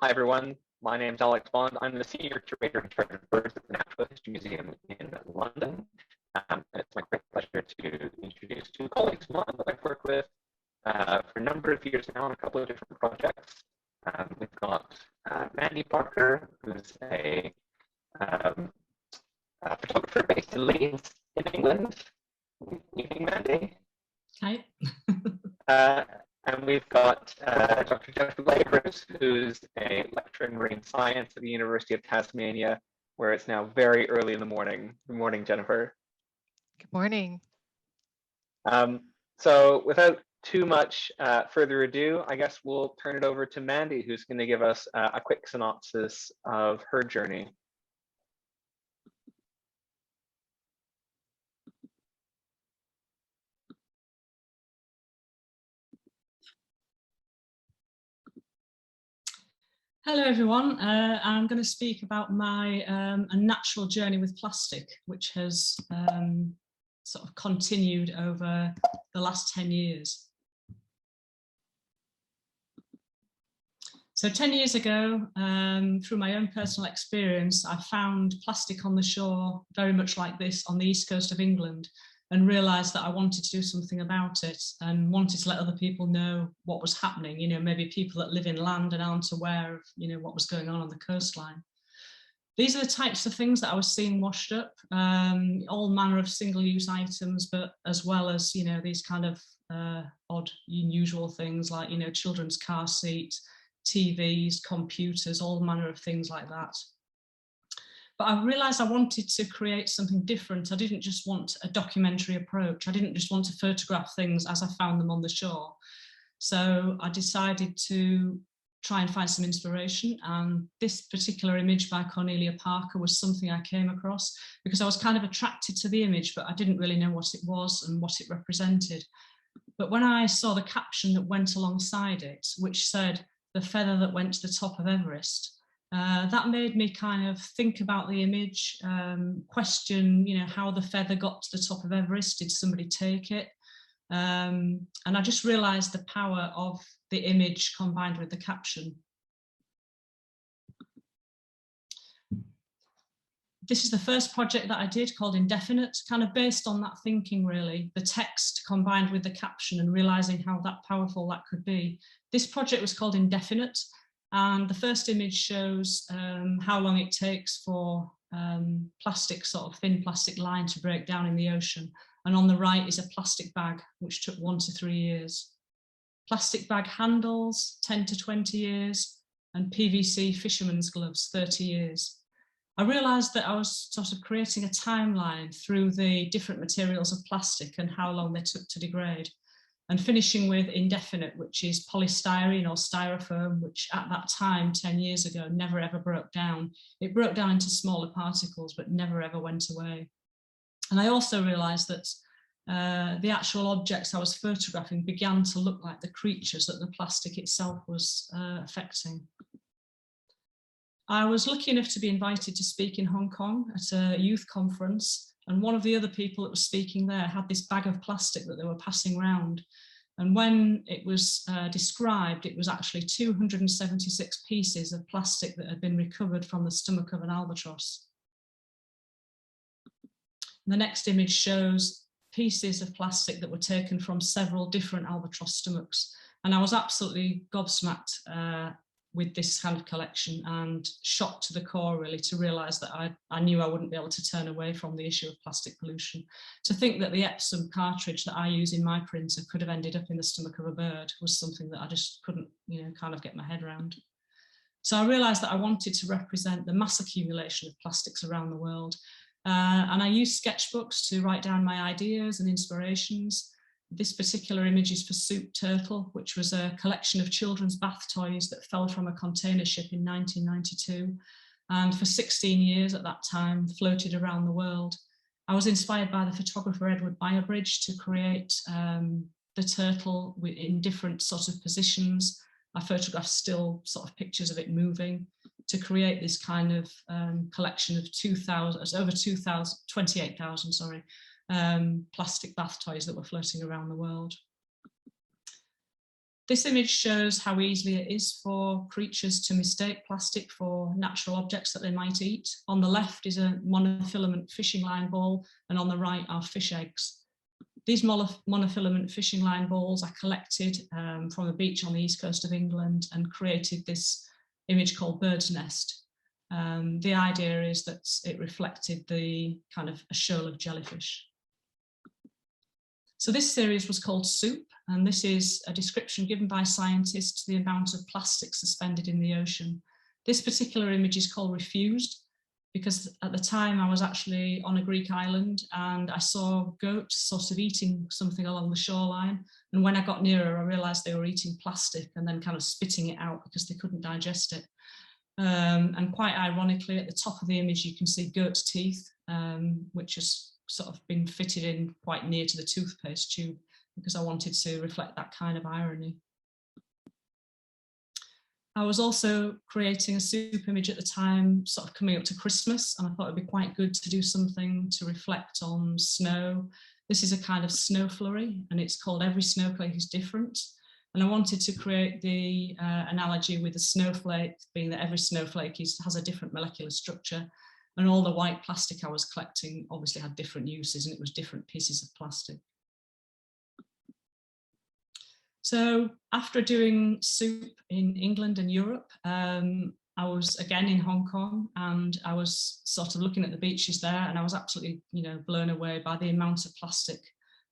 Hi, everyone. My name is Alex Bond. I'm the Senior Curator in charge of birds at the Natural History Museum in London. It's my great pleasure to introduce two colleagues of mine that I've worked with for a number of years now on a couple of different projects. We've got Mandy Barker, who's a photographer based in Leeds, in England. Good evening, Mandy. Hi. And we've got Dr. Jennifer Lavers, who's a lecturer in marine science at the University of Tasmania, where it's now very early in the morning. Good morning, Jennifer. Good morning. So without too much further ado, I guess we'll turn it over to Mandy, who's going to give us a quick synopsis of her journey. Hello, everyone. I'm going to speak about my unnatural journey with plastic, which has sort of continued over the last 10 years. So 10 years ago, through my own personal experience, I found plastic on the shore very much like this on the east coast of England, and realised that I wanted to do something about it and wanted to let other people know what was happening, you know, maybe people that live inland and aren't aware of, you know, what was going on the coastline. These are the types of things that I was seeing washed up, all manner of single-use items, but as well as, you know, these kind of odd, unusual things like, you know, children's car seats, TVs, computers, all manner of things like that. But I realised I wanted to create something different. I didn't just want a documentary approach. I didn't just want to photograph things as I found them on the shore. So I decided to try and find some inspiration. And this particular image by Cornelia Parker was something I came across because I was kind of attracted to the image, but I didn't really know what it was and what it represented. But when I saw the caption that went alongside it, which said, "The feather that went to the top of Everest," that made me kind of think about the image, question, you know, how the feather got to the top of Everest. Did somebody take it? And I just realised the power of the image combined with the caption. This is the first project that I did called Indefinite, kind of based on that thinking really, the text combined with the caption and realising how that powerful that could be. This project was called Indefinite. And the first image shows how long it takes for plastic, sort of thin plastic line to break down in the ocean. And on the right is a plastic bag, which took 1 to 3 years. Plastic bag handles, 10 to 20 years, and PVC fisherman's gloves, 30 years. I realised that I was sort of creating a timeline through the different materials of plastic and how long they took to degrade. And finishing with Indefinite, which is polystyrene or styrofoam, which at that time, 10 years ago, never ever broke down. It broke down into smaller particles, but never ever went away. And I also realised that the actual objects I was photographing began to look like the creatures that the plastic itself was affecting. I was lucky enough to be invited to speak in Hong Kong at a youth conference. And one of the other people that was speaking there had this bag of plastic that they were passing around. And when it was described, it was actually 276 pieces of plastic that had been recovered from the stomach of an albatross. And the next image shows pieces of plastic that were taken from several different albatross stomachs. And I was absolutely gobsmacked with this kind of collection and shocked to the core really to realise that I knew I wouldn't be able to turn away from the issue of plastic pollution. To think that the Epsom cartridge that I use in my printer could have ended up in the stomach of a bird was something that I just couldn't, you know, kind of get my head around. So I realised that I wanted to represent the mass accumulation of plastics around the world. And I used sketchbooks to write down my ideas and inspirations. This particular image is for Soup Turtle, which was a collection of children's bath toys that fell from a container ship in 1992. And for 16 years at that time, floated around the world. I was inspired by the photographer Edward Byabridge to create the turtle in different sort of positions. I photographed still sort of pictures of it moving to create this kind of collection of 28,000, sorry, plastic bath toys that were floating around the world. This image shows how easily it is for creatures to mistake plastic for natural objects that they might eat. On the left is a monofilament fishing line ball, and on the right are fish eggs. These monofilament fishing line balls are collected from a beach on the east coast of England and created this image called Bird's Nest. The idea is that it reflected the kind of a shoal of jellyfish. So this series was called Soup, and this is a description given by scientists to the amount of plastic suspended in the ocean. This particular image is called Refused, because at the time I was actually on a Greek island and I saw goats sort of eating something along the shoreline. And when I got nearer, I realized they were eating plastic and then kind of spitting it out because they couldn't digest it. And quite ironically, at the top of the image, you can see goat's teeth, which has sort of been fitted in quite near to the toothpaste tube, because I wanted to reflect that kind of irony. I was also creating a soup image at the time, sort of coming up to Christmas, and I thought it'd be quite good to do something to reflect on snow. This is a kind of snow flurry, and it's called Every Snowflake is Different. And I wanted to create the analogy with a snowflake, being that every snowflake has a different molecular structure, and all the white plastic I was collecting obviously had different uses, and it was different pieces of plastic. So after doing soup in England and Europe, I was again in Hong Kong, and I was sort of looking at the beaches there, and I was absolutely, blown away by the amount of plastic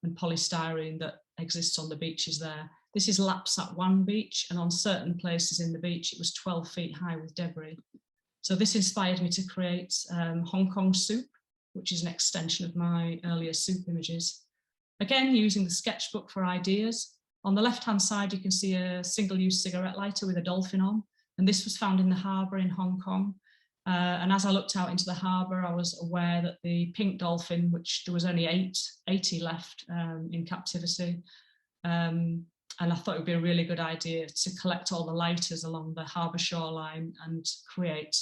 and polystyrene that exists on the beaches there. This is Lap Sat Wan beach, and on certain places in the beach, it was 12 feet high with debris. So this inspired me to create Hong Kong soup, which is an extension of my earlier soup images. Again, using the sketchbook for ideas. On the left-hand side, you can see a single-use cigarette lighter with a dolphin on, and this was found in the harbour in Hong Kong. And as I looked out into the harbour, I was aware that the pink dolphin, which there was only 80 left in captivity, and I thought it would be a really good idea to collect all the lighters along the harbour shoreline and create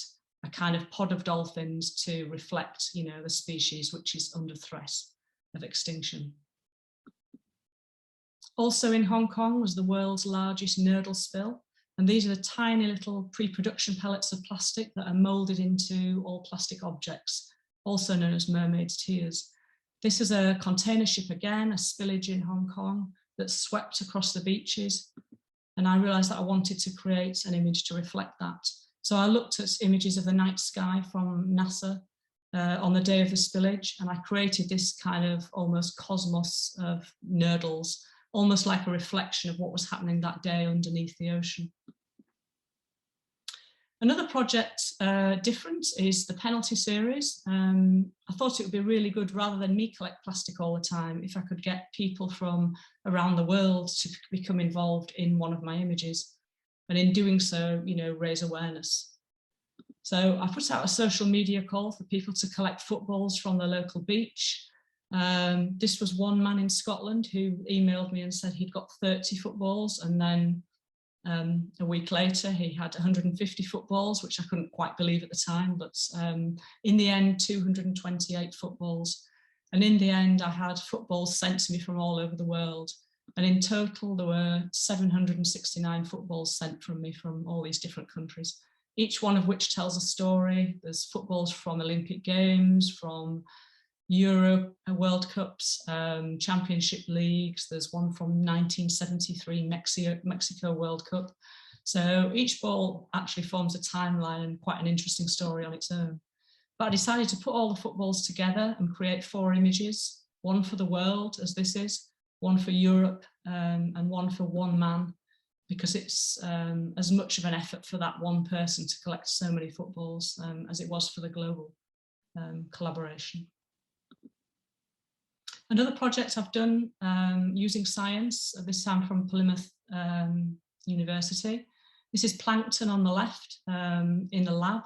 a kind of pod of dolphins to reflect, the species which is under threat of extinction. Also in Hong Kong was the world's largest nurdle spill. And these are the tiny little pre-production pellets of plastic that are moulded into all plastic objects, also known as mermaid's tears. This is a container ship again, a spillage in Hong Kong that swept across the beaches. And I realized that I wanted to create an image to reflect that. So I looked at images of the night sky from NASA on the day of the spillage, and I created this kind of almost cosmos of nurdles, almost like a reflection of what was happening that day underneath the ocean. Another project different is the penalty series. I thought it would be really good, rather than me collect plastic all the time, if I could get people from around the world to become involved in one of my images. And in doing so, raise awareness. So I put out a social media call for people to collect footballs from the local beach. This was one man in Scotland who emailed me and said he'd got 30 footballs, and then a week later he had 150 footballs, which I couldn't quite believe at the time, but in the end 228 footballs. And in the end I had footballs sent to me from all over the world, and in total there were 769 footballs sent from me from all these different countries, each one of which tells a story. There's footballs from Olympic Games, from Euro World Cups, championship leagues. There's one from 1973 Mexico World Cup. So each ball actually forms a timeline and quite an interesting story on its own. But I decided to put all the footballs together and create 4 images, one for the world, as this is, one for Europe, and one for one man, because it's as much of an effort for that one person to collect so many footballs as it was for the global collaboration. Another project I've done using science, this time from Plymouth University. This is plankton on the left in the lab,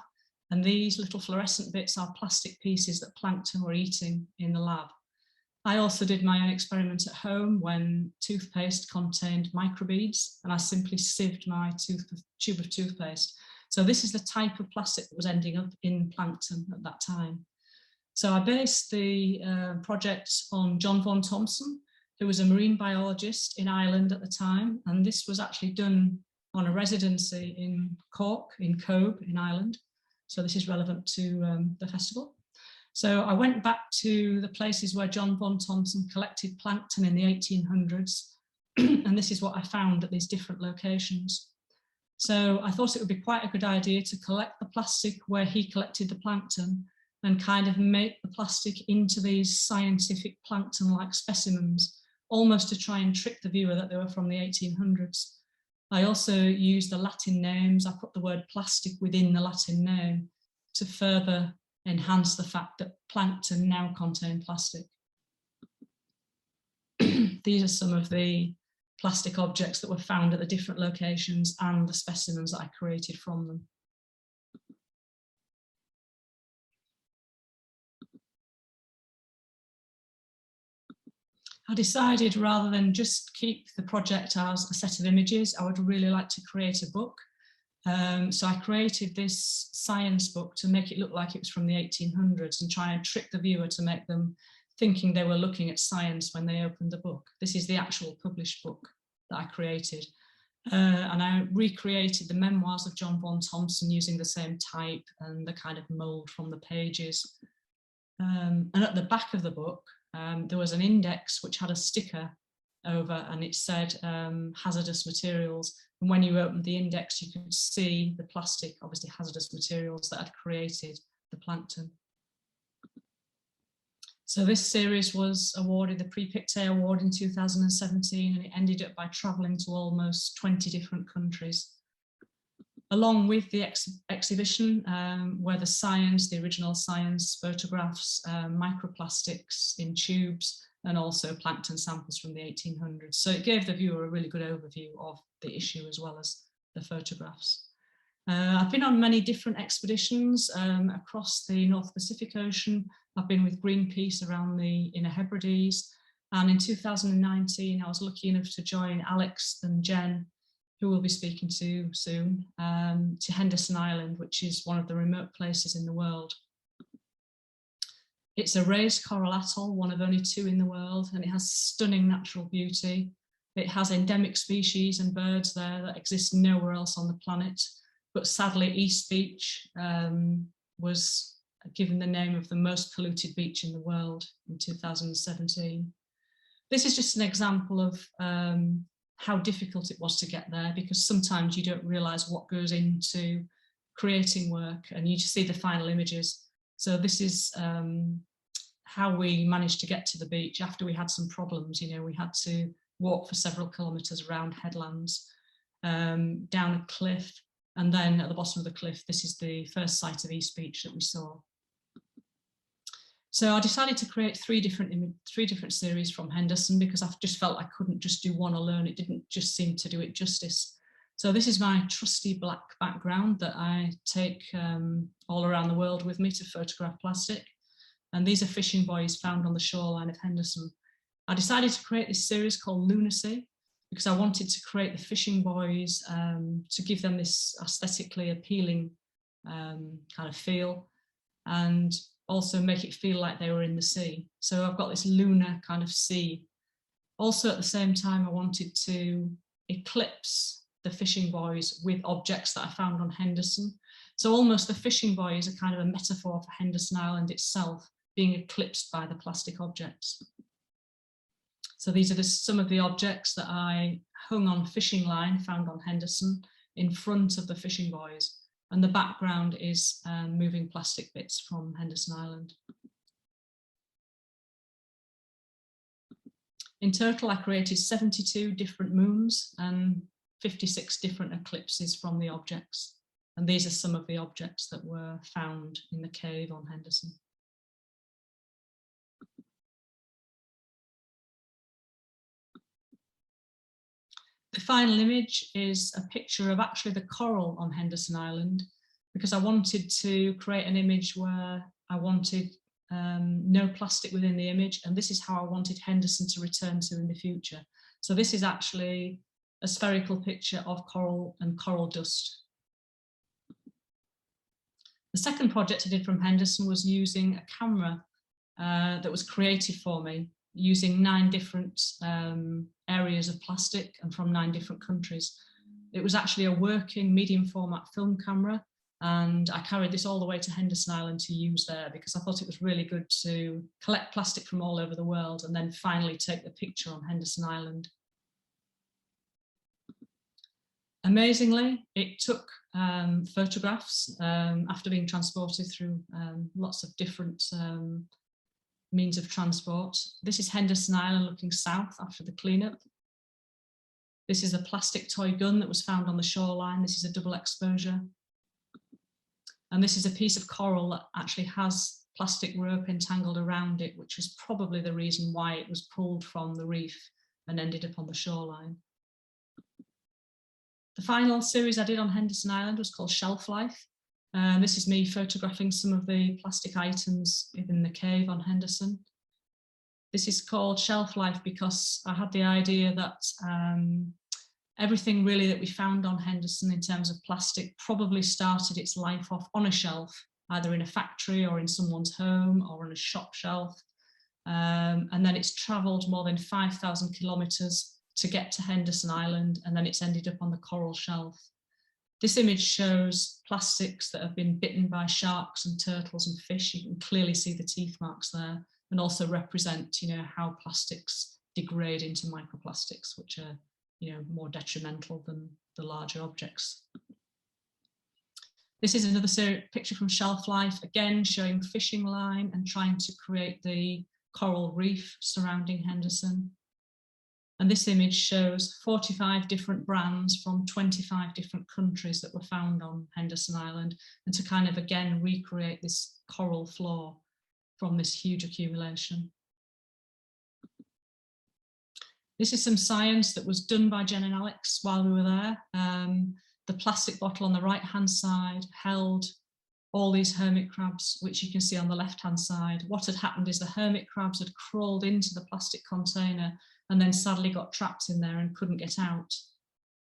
and these little fluorescent bits are plastic pieces that plankton were eating in the lab. I also did my own experiment at home when toothpaste contained microbeads, and I simply sieved my tube of toothpaste. So this is the type of plastic that was ending up in plankton at that time. So I based the project on John Vaughan Thompson, who was a marine biologist in Ireland at the time, and this was actually done on a residency in Cork, in Cobh, in Ireland. So this is relevant to the festival. So I went back to the places where John Vaughan Thompson collected plankton in the 1800s, and this is what I found at these different locations. So I thought it would be quite a good idea to collect the plastic where he collected the plankton and kind of make the plastic into these scientific plankton-like specimens, almost to try and trick the viewer that they were from the 1800s. I also used the Latin names. I put the word plastic within the Latin name to further enhance the fact that plankton now contain plastic. These are some of the plastic objects that were found at the different locations and the specimens that I created from them. I decided rather than just keep the project as a set of images, I would really like to create a book. So I created this science book to make it look like it was from the 1800s and try and trick the viewer to make them thinking they were looking at science when they opened the book. This is the actual published book that I created. And I recreated the memoirs of John Vaughan Thompson using the same type and the kind of mould from the pages. And at the back of the book, there was an index which had a sticker over, and it said hazardous materials. And when you opened the index, you could see the plastic, obviously hazardous materials that had created the plankton. So this series was awarded the Prix Pictet Award in 2017, and it ended up by travelling to almost 20 different countries. Along with the exhibition, were the science, the original science photographs, microplastics in tubes, and also plankton samples from the 1800s. So it gave the viewer a really good overview of the issue as well as the photographs. I've been on many different expeditions across the North Pacific Ocean. I've been with Greenpeace around the Inner Hebrides. And in 2019, I was lucky enough to join Alex and Jen, who we'll be speaking to soon, to Henderson Island, which is one of the remote places in the world. It's a raised coral atoll, one of only 2 in the world, and it has stunning natural beauty. It has endemic species and birds there that exist nowhere else on the planet. But sadly, East Beach was given the name of the most polluted beach in the world in 2017. This is just an example of how difficult it was to get there, because sometimes you don't realise what goes into creating work and you just see the final images. So this is how we managed to get to the beach after we had some problems. You know, we had to walk for several kilometres around headlands, down a cliff, and then at the bottom of the cliff, this is the first site of East Beach that we saw. So I decided to create three different series from Henderson, because I just felt I couldn't just do one alone. It didn't just seem to do it justice. So this is my trusty black background that I take all around the world with me to photograph plastic. And these are fishing buoys found on the shoreline of Henderson. I decided to create this series called Lunacy because I wanted to create the fishing buoys to give them this aesthetically appealing kind of feel, and also make it feel like they were in the sea. So I've got this lunar kind of sea. Also at the same time, I wanted to eclipse the fishing buoys with objects that I found on Henderson. So almost the fishing buoys are kind of a metaphor for Henderson Island itself being eclipsed by the plastic objects. So these are just some of the objects that I hung on fishing line found on Henderson in front of the fishing buoys. And the background is moving plastic bits from Henderson Island. In total, I created 72 different moons and 56 different eclipses from the objects. And these are some of the objects that were found in the cave on Henderson. The final image is a picture of actually the coral on Henderson Island, because I wanted to create an image where I wanted no plastic within the image, and this is how I wanted Henderson to return to in the future. So this is actually a spherical picture of coral and coral dust. The second project I did from Henderson was using a camera that was created for me using 9 different areas of plastic and from 9 different countries. It was actually a working medium format film camera, and I carried this all the way to Henderson Island to use there because I thought it was really good to collect plastic from all over the world and then finally take the picture on Henderson Island. Amazingly, it took photographs after being transported through lots of different means of transport. This is Henderson Island looking south after the cleanup. This is a plastic toy gun that was found on the shoreline. This is a double exposure. And this is a piece of coral that actually has plastic rope entangled around it, which was probably the reason why it was pulled from the reef and ended up on the shoreline. The final series I did on Henderson Island was called Shelf Life. This is me photographing some of the plastic items within the cave on Henderson. This is called Shelf Life because I had the idea that everything really that we found on Henderson in terms of plastic probably started its life off on a shelf, either in a factory or in someone's home or on a shop shelf. And then it's travelled more than 5,000 kilometres to get to Henderson Island, and then it's ended up on the coral shelf. This image shows plastics that have been bitten by sharks and turtles and fish. You can clearly see the teeth marks there, and also represent, how plastics degrade into microplastics, which are, more detrimental than the larger objects. This is another picture from Shelf Life, again showing fishing line and trying to create the coral reef surrounding Henderson. And this image shows 45 different brands from 25 different countries that were found on Henderson Island, and to kind of again recreate this coral floor from this huge accumulation. This is some science that was done by Jen and Alex while we were there. The plastic bottle on the right-hand side held all these hermit crabs, which you can see on the left-hand side. What had happened is the hermit crabs had crawled into the plastic container and then sadly got trapped in there and couldn't get out.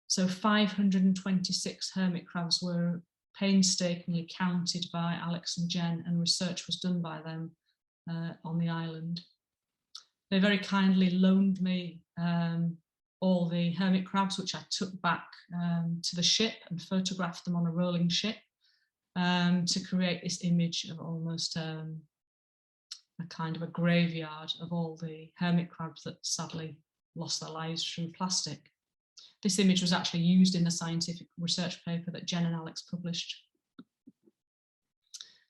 So 526 hermit crabs were painstakingly counted by Alex and Jen, and research was done by them on the island. They very kindly loaned me all the hermit crabs, which I took back to the ship and photographed them on a rolling ship to create this image of almost a kind of a graveyard of all the hermit crabs that sadly lost their lives through plastic. This image was actually used in a scientific research paper that Jen and Alex published.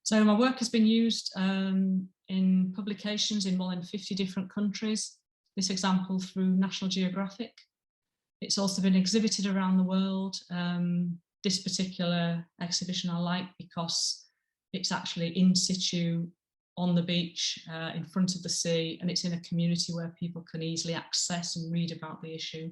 So my work has been used in publications in more than 50 different countries. This example through National Geographic. It's also been exhibited around the world. This particular exhibition I like because it's actually in situ on the beach in front of the sea, and it's in a community where people can easily access and read about the issue.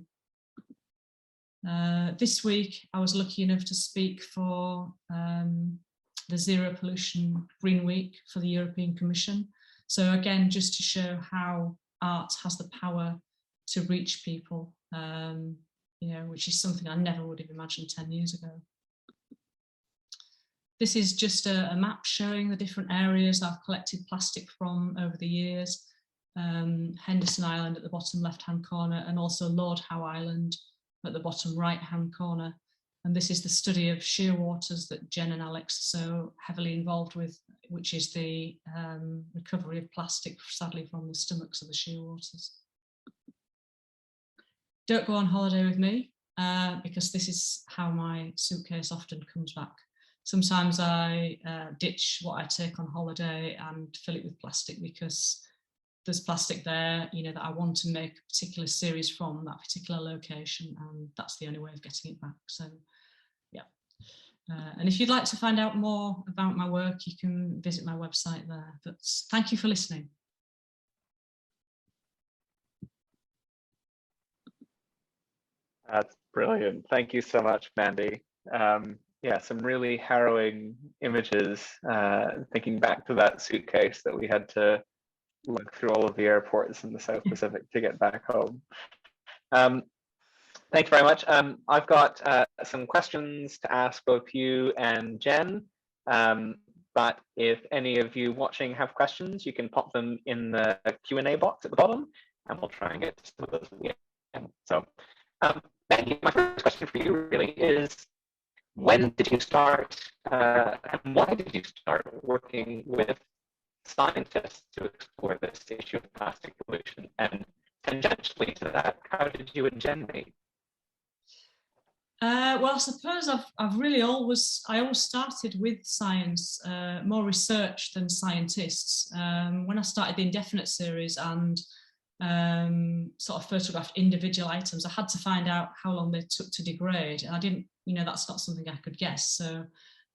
This week I was lucky enough to speak for the Zero Pollution Green Week for the European Commission. So again, just to show how art has the power to reach people, which is something I never would have imagined 10 years ago. This is just a map showing the different areas I've collected plastic from over the years. Henderson Island at the bottom left-hand corner, and also Lord Howe Island at the bottom right-hand corner. And this is the study of shearwaters that Jen and Alex are so heavily involved with, which is the recovery of plastic, sadly, from the stomachs of the shearwaters. Don't go on holiday with me, because this is how my suitcase often comes back. Sometimes I ditch what I take on holiday and fill it with plastic because there's plastic there, that I want to make a particular series from that particular location, and that's the only way of getting it back. So, yeah. And if you'd like to find out more about my work, you can visit my website there. But thank you for listening. That's brilliant. Thank you so much, Mandy. Yeah, some really harrowing images, thinking back to that suitcase that we had to look through all of the airports in the South Pacific to get back home. Thank you very much. I've got some questions to ask both you and Jen. But if any of you watching have questions, you can pop them in the Q&A box at the bottom, and we'll try and get to some of those at the end. So, Maggie, my first question for you really is, when did you start, and why did you start working with scientists to explore this issue of plastic pollution? And tangentially to that, how did you and Jen meet? Well, I suppose I've really always started with science, more research than scientists. When I started the Indefinite series and sort of photographed individual items, I had to find out how long they took to degrade. And I didn't, that's not something I could guess. So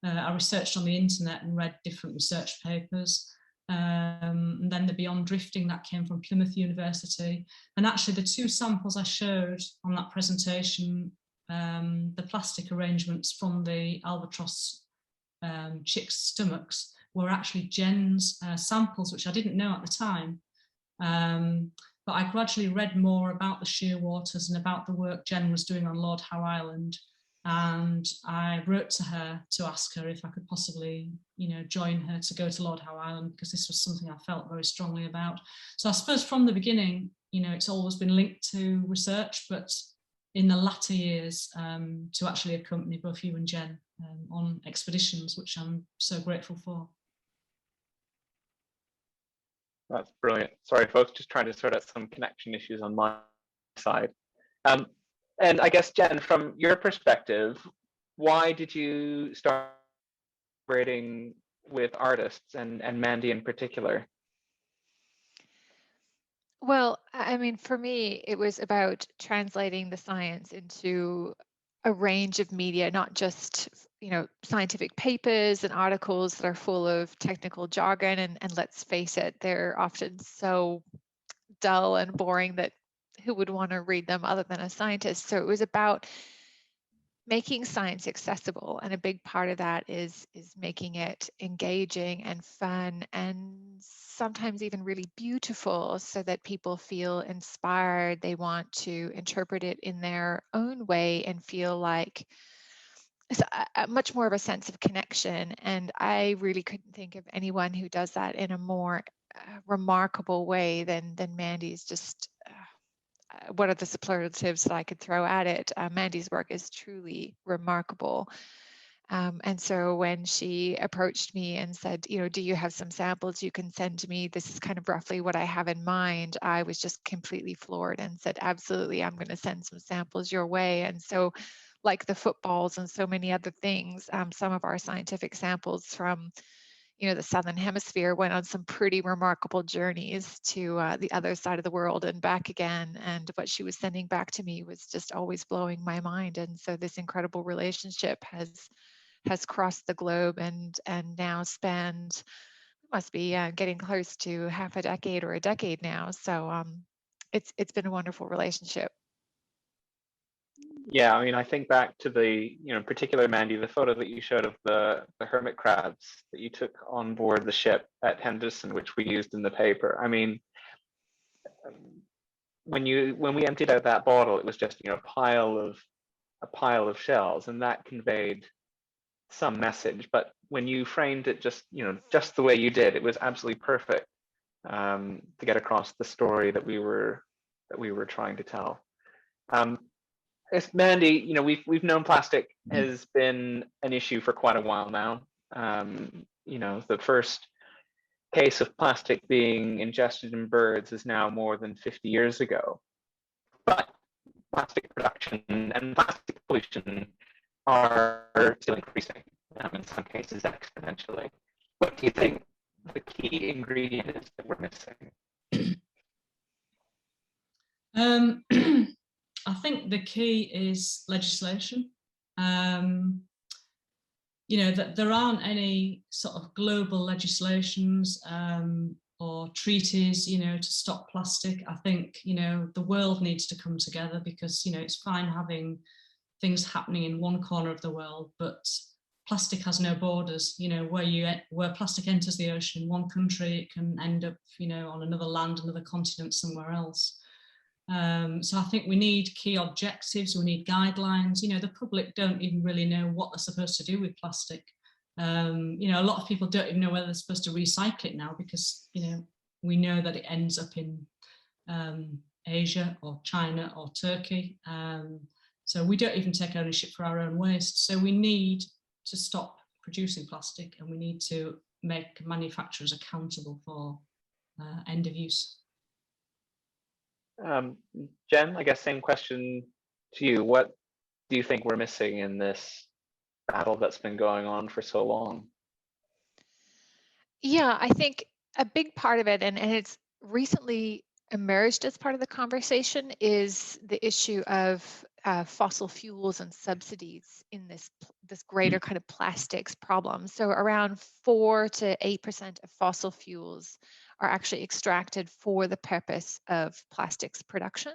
I researched on the internet and read different research papers. And then the Beyond Drifting, that came from Plymouth University. And actually the two samples I showed on that presentation, the plastic arrangements from the albatross chicks' stomachs, were actually Jen's samples, which I didn't know at the time. But I gradually read more about the sheer waters and about the work Jen was doing on Lord Howe Island. And I wrote to her to ask her if I could possibly, join her to go to Lord Howe Island, because this was something I felt very strongly about. So I suppose from the beginning, it's always been linked to research, but in the latter years, to actually accompany both you and Jen on expeditions, which I'm so grateful for. That's brilliant. Sorry, folks, just trying to sort out some connection issues on my side. And I guess, Jen, from your perspective, why did you start collaborating with artists and Mandy in particular? Well, I mean, for me, it was about translating the science into a range of media, not just, scientific papers and articles that are full of technical jargon. And let's face it, they're often so dull and boring that who would want to read them other than a scientist? So it was about making science accessible, and a big part of that is making it engaging and fun and sometimes even really beautiful, so that people feel inspired. They want to interpret it in their own way and feel like a much more of a sense of connection. And I really couldn't think of anyone who does that in a more remarkable way than Mandy's. Just what are the superlatives that I could throw at it? Mandy's work is truly remarkable. And so when she approached me and said, do you have some samples you can send to me? This is kind of roughly what I have in mind. I was just completely floored and said, absolutely, I'm going to send some samples your way. And so, like the footballs and so many other things, some of our scientific samples from the Southern Hemisphere went on some pretty remarkable journeys to the other side of the world and back again. And what she was sending back to me was just always blowing my mind. And so this incredible relationship has crossed the globe and now spanned, must be getting close to half a decade or a decade now. So it's been a wonderful relationship. Yeah, I mean, I think back to the, particular, Mandy, the photo that you showed of the hermit crabs that you took on board the ship at Henderson, which we used in the paper. I mean, when we emptied out that bottle, it was just, a pile of shells, and that conveyed some message. But when you framed it just the way you did, it was absolutely perfect to get across the story that we were trying to tell. Mandy, we've known plastic has been an issue for quite a while now. The first case of plastic being ingested in birds is now more than 50 years ago. But plastic production and plastic pollution are still increasing, in some cases exponentially. What do you think the key ingredient is that we're missing? I think the key is legislation. That there aren't any sort of global legislations or treaties, to stop plastic. I think, the world needs to come together, because, it's fine having things happening in one corner of the world, but plastic has no borders. Where plastic enters the ocean in one country, it can end up, on another land, another continent, somewhere else. So I think we need key objectives, we need guidelines. The public don't even really know what they're supposed to do with plastic. A lot of people don't even know whether they're supposed to recycle it now, because we know that it ends up in Asia or China or Turkey. So we don't even take ownership for our own waste. So we need to stop producing plastic, and we need to make manufacturers accountable for end of use. Jen, I guess same question to you. What do you think we're missing in this battle that's been going on for so long? Yeah, I think a big part of it, and it's recently emerged as part of the conversation, is the issue of fossil fuels and subsidies in this greater kind of plastics problem. So around 4 to 8% of fossil fuels are actually extracted for the purpose of plastics production.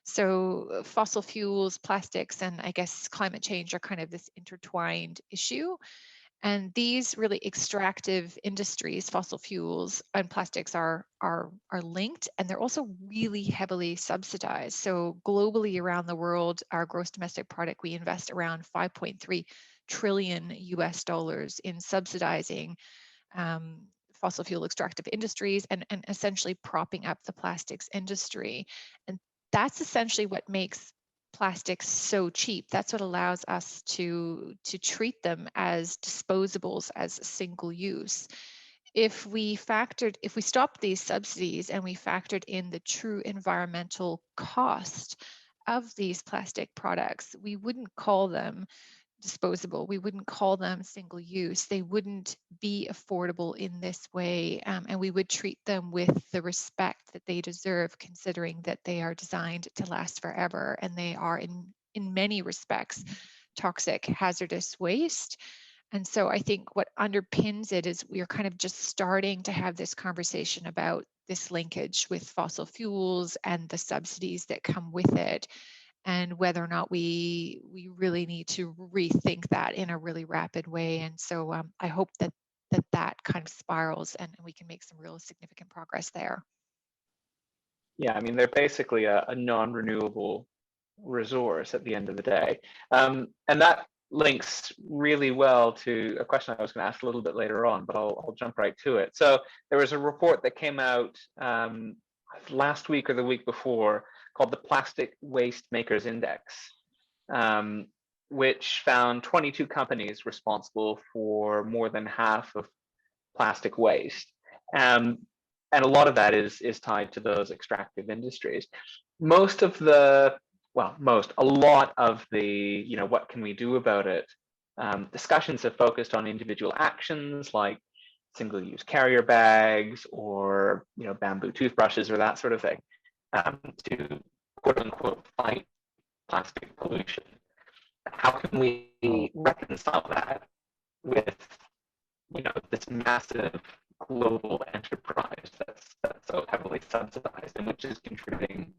So fossil fuels, plastics, and I guess climate change are kind of this intertwined issue. And these really extractive industries, fossil fuels and plastics, are linked, and they're also really heavily subsidized. So globally around the world, our gross domestic product, we invest around 5.3 trillion US dollars in subsidizing fossil fuel extractive industries and essentially propping up the plastics industry. And that's essentially what makes plastics so cheap. That's what allows us to treat them as disposables, as single use. If we stopped these subsidies and we factored in the true environmental cost of these plastic products, we wouldn't call them disposable. We wouldn't call them single use. They wouldn't be affordable in this way, and we would treat them with the respect that they deserve, considering that they are designed to last forever, and they are in many respects toxic, hazardous waste. And so I think what underpins it is we're kind of just starting to have this conversation about this linkage with fossil fuels and the subsidies that come with it, and whether or not we really need to rethink that in a really rapid way. And so I hope that kind of spirals and we can make some real significant progress there. Yeah, I mean, they're basically a non-renewable resource at the end of the day. And that links really well to a question I was going to ask a little bit later on, but I'll jump right to it. So there was a report that came out last week or the week before called the Plastic Waste Makers Index, which found 22 companies responsible for more than half of plastic waste. And a lot of that is tied to those extractive industries. A lot of the, what can we do about it? Discussions have focused on individual actions like single-use carrier bags or, bamboo toothbrushes or that sort of thing, to quote unquote fight plastic pollution. How can we reconcile that with, this massive global enterprise that's so heavily subsidized and which is contributing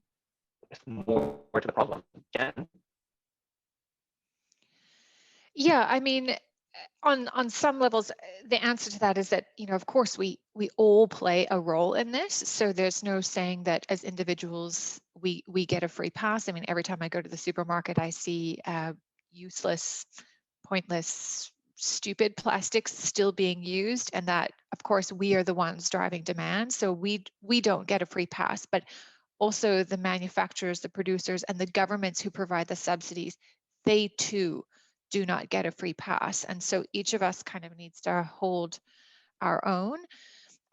more to the problem? Jen? Yeah, I mean, on some levels, the answer to that is that, of course, we all play a role in this. So there's no saying that as individuals, we get a free pass. I mean, every time I go to the supermarket, I see useless, pointless, stupid plastics still being used, and that, of course, we are the ones driving demand. So we don't get a free pass, but also the manufacturers, the producers, and the governments who provide the subsidies, they too do not get a free pass. And so each of us kind of needs to hold our own.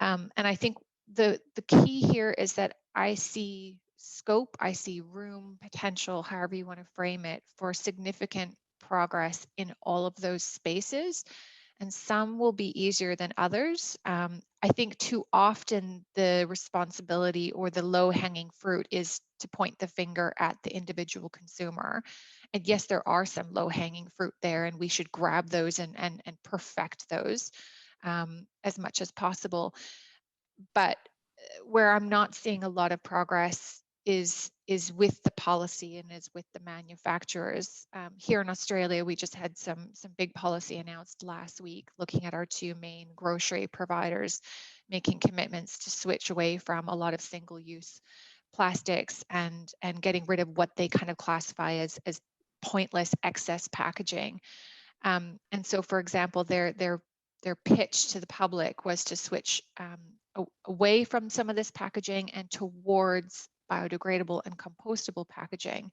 And I think the key here is that I see scope, I see room, potential, however you want to frame it, for significant progress in all of those spaces. And some will be easier than others. I think too often the responsibility or the low-hanging fruit is to point the finger at the individual consumer. And yes, there are some low-hanging fruit there, and we should grab those and perfect those as much as possible. But where I'm not seeing a lot of progress is with the policy and is with the manufacturers. Here in Australia, we just had some big policy announced last week, looking at our two main grocery providers making commitments to switch away from a lot of single-use plastics and getting rid of what they kind of classify as pointless excess packaging. And so, for example, their pitch to the public was to switch away from some of this packaging and towards biodegradable and compostable packaging.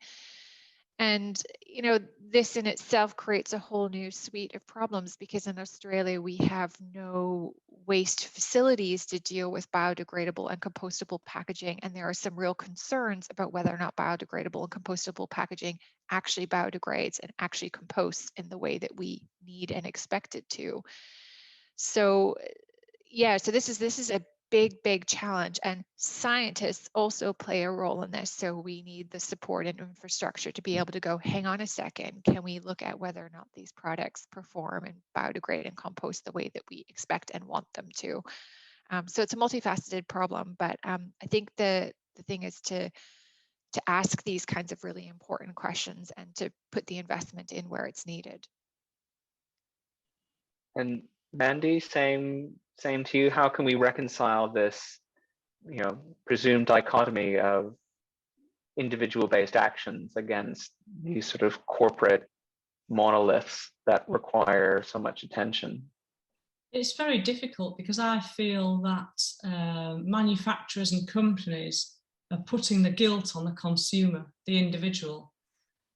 And, you know, this in itself creates a whole new suite of problems, because in Australia, we have no waste facilities to deal with biodegradable and compostable packaging. And there are some real concerns about whether or not biodegradable and compostable packaging actually biodegrades and actually composts in the way that we need and expect it to. So yeah, so this is a big challenge, and scientists also play a role in this. So we need the support and infrastructure to be able to go, hang on a second, can we look at whether or not these products perform and biodegrade and compost the way that we expect and want them to? So it's a multifaceted problem, but I think the thing is to ask these kinds of really important questions and to put the investment in where it's needed. And Mandy, same to you. How can we reconcile this, you know, presumed dichotomy of individual-based actions against these sort of corporate monoliths that require so much attention? It's very difficult, because I feel that manufacturers and companies are putting the guilt on the consumer, the individual.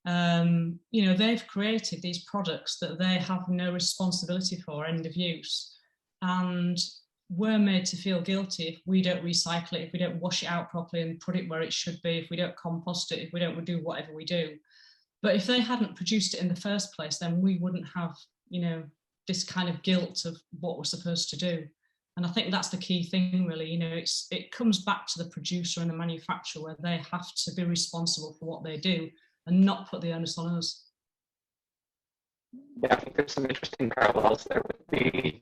You know, they've created these products that they have no responsibility for, end of use, and we're made to feel guilty if we don't recycle it, if we don't wash it out properly and put it where it should be, if we don't compost it, if we don't do whatever we do. But if they hadn't produced it in the first place, then we wouldn't have, you know, this kind of guilt of what we're supposed to do. And I think that's the key thing, really. You know, it comes back to the producer and the manufacturer, where they have to be responsible for what they do and not put the onus on us. Yeah, I think there's some interesting parallels there with the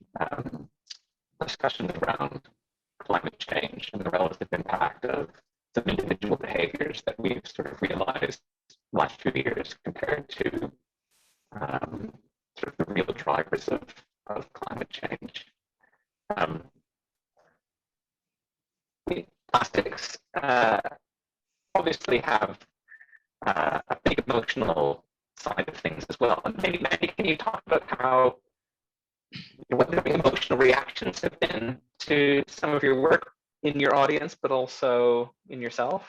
discussions around climate change and the relative impact of some individual behaviors that we've sort of realized last few years compared to sort of the real drivers of climate change. Plastics obviously have a big emotional side of things as well. And maybe, Mandy, can you talk about how, what the emotional reactions have been to some of your work in your audience, but also in yourself?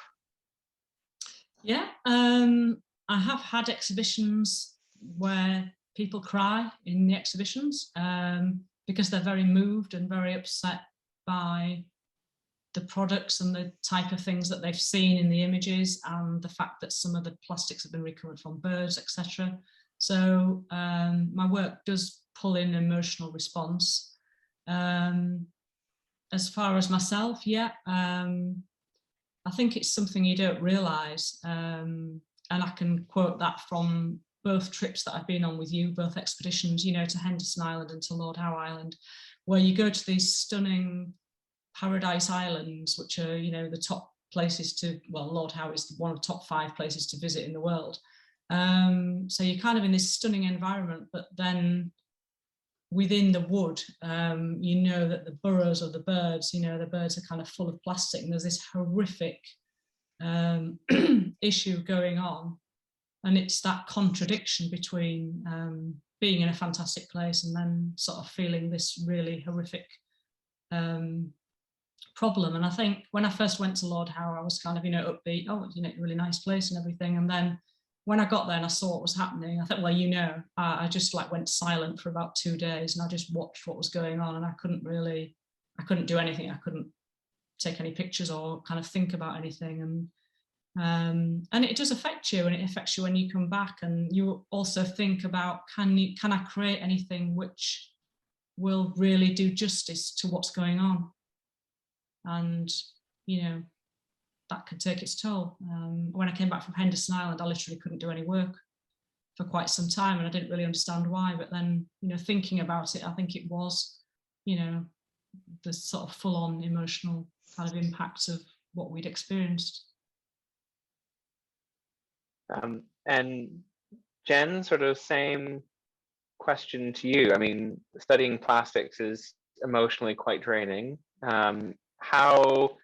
Yeah, I have had exhibitions where people cry in the exhibitions because they're very moved and very upset by the products and the type of things that they've seen in the images, and the fact that some of the plastics have been recovered from birds, etc. So my work does pull in an emotional response. As far as myself, yeah, I think it's something you don't realise, and I can quote that from both trips that I've been on with you, both expeditions, you know, to Henderson Island and to Lord Howe Island, where you go to these stunning paradise islands, which are, you know, the top places to, well, Lord Howe is one of the top 5 places to visit in the world. So you're kind of in this stunning environment, but then within the wood, you know that the burrows of the birds, you know, the birds are kind of full of plastic, and there's this horrific issue going on. And it's that contradiction between being in a fantastic place and then sort of feeling this really horrific problem. And I think when I first went to Lord Howe, I was kind of, you know, upbeat, oh, you know, really nice place and everything. And then when I got there and I saw what was happening, I thought, well, you know, I just like went silent for about 2 days, and I just watched what was going on, and I couldn't do anything. I couldn't take any pictures or kind of think about anything. And it does affect you, and it affects you when you come back, and you also think about, can I create anything which will really do justice to what's going on? And, you know, that could take its toll. When I came back from Henderson Island, I literally couldn't do any work for quite some time, and I didn't really understand why. But then, you know, thinking about it, I think it was, you know, the sort of full-on emotional kind of impact of what we'd experienced. And Jen, sort of same question to you. I mean, studying plastics is emotionally quite draining. How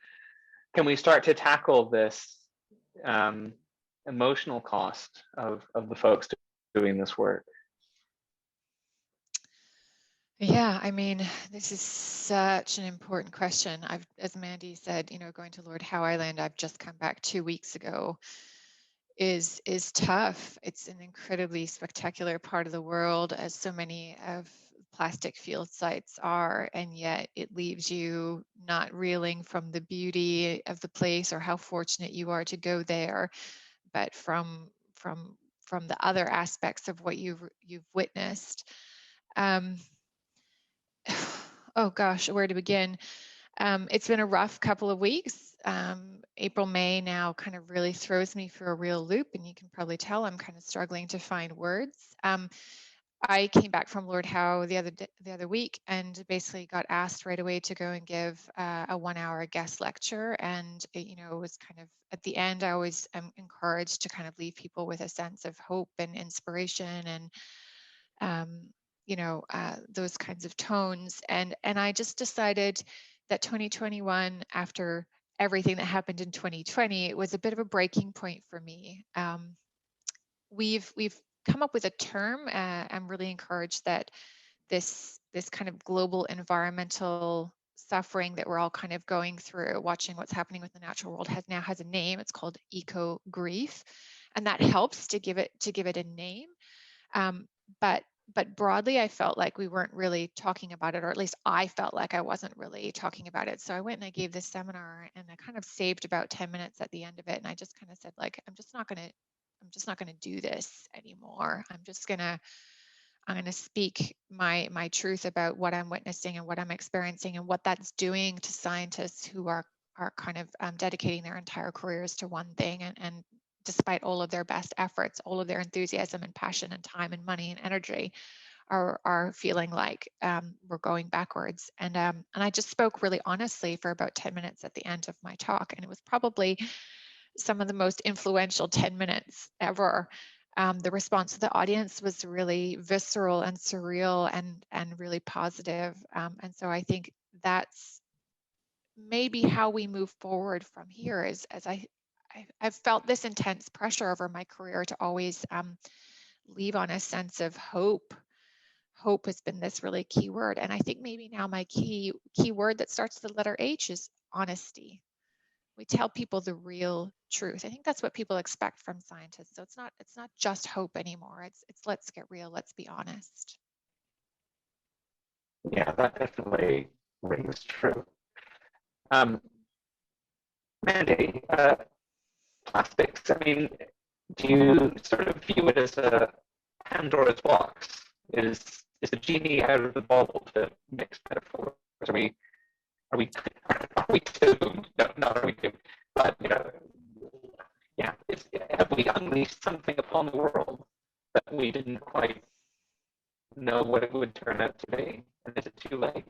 can we start to tackle this emotional cost of the folks doing this work? Yeah, I mean, this is such an important question. As Mandy said, going to Lord Howe Island, I've just come back 2 weeks ago, is tough. It's an incredibly spectacular part of the world, as so many of plastic field sites are, and yet it leaves you not reeling from the beauty of the place or how fortunate you are to go there, but from the other aspects of what you've witnessed. Oh gosh, where to begin? It's been a rough couple of weeks. April, May now kind of really throws me for a real loop, and you can probably tell I'm kind of struggling to find words. I came back from Lord Howe the other week and basically got asked right away to go and give a 1-hour guest lecture. And it was kind of at the end, I always am encouraged to kind of leave people with a sense of hope and inspiration and those kinds of tones. And I just decided that 2021, after everything that happened in 2020, it was a bit of a breaking point for me. We've come up with a term. I'm really encouraged that this kind of global environmental suffering that we're all kind of going through, watching what's happening with the natural world, has a name. It's called eco grief, and that helps to give it a name. But broadly, I felt like we weren't really talking about it, or at least I felt like I wasn't really talking about it. So I went and I gave this seminar, and I kind of saved about 10 minutes at the end of it, and I just kind of said, like, I'm just not gonna do this anymore. I'm gonna speak my truth about what I'm witnessing and what I'm experiencing and what that's doing to scientists who are kind of dedicating their entire careers to one thing, and despite all of their best efforts, all of their enthusiasm and passion and time and money and energy, are feeling like we're going backwards. And I just spoke really honestly for about 10 minutes at the end of my talk, and it was probably some of the most influential 10 minutes ever. The response of the audience was really visceral and surreal and really positive. And so I think that's maybe how we move forward from here, is as I've felt this intense pressure over my career to always leave on a sense of hope. Hope has been this really key word. And I think maybe now my key word that starts with the letter H is honesty. We tell people the real truth. I think that's what people expect from scientists. So it's not just hope anymore. It's let's get real, let's be honest. Yeah, that definitely rings true. Mandy, plastics, I mean, do you sort of view it as a Pandora's box? Is the genie out of the bottle, to mix metaphors? Are we doomed? No, not are we doomed, but yeah, have we unleashed something upon the world that we didn't quite know what it would turn out to be? And is it too late?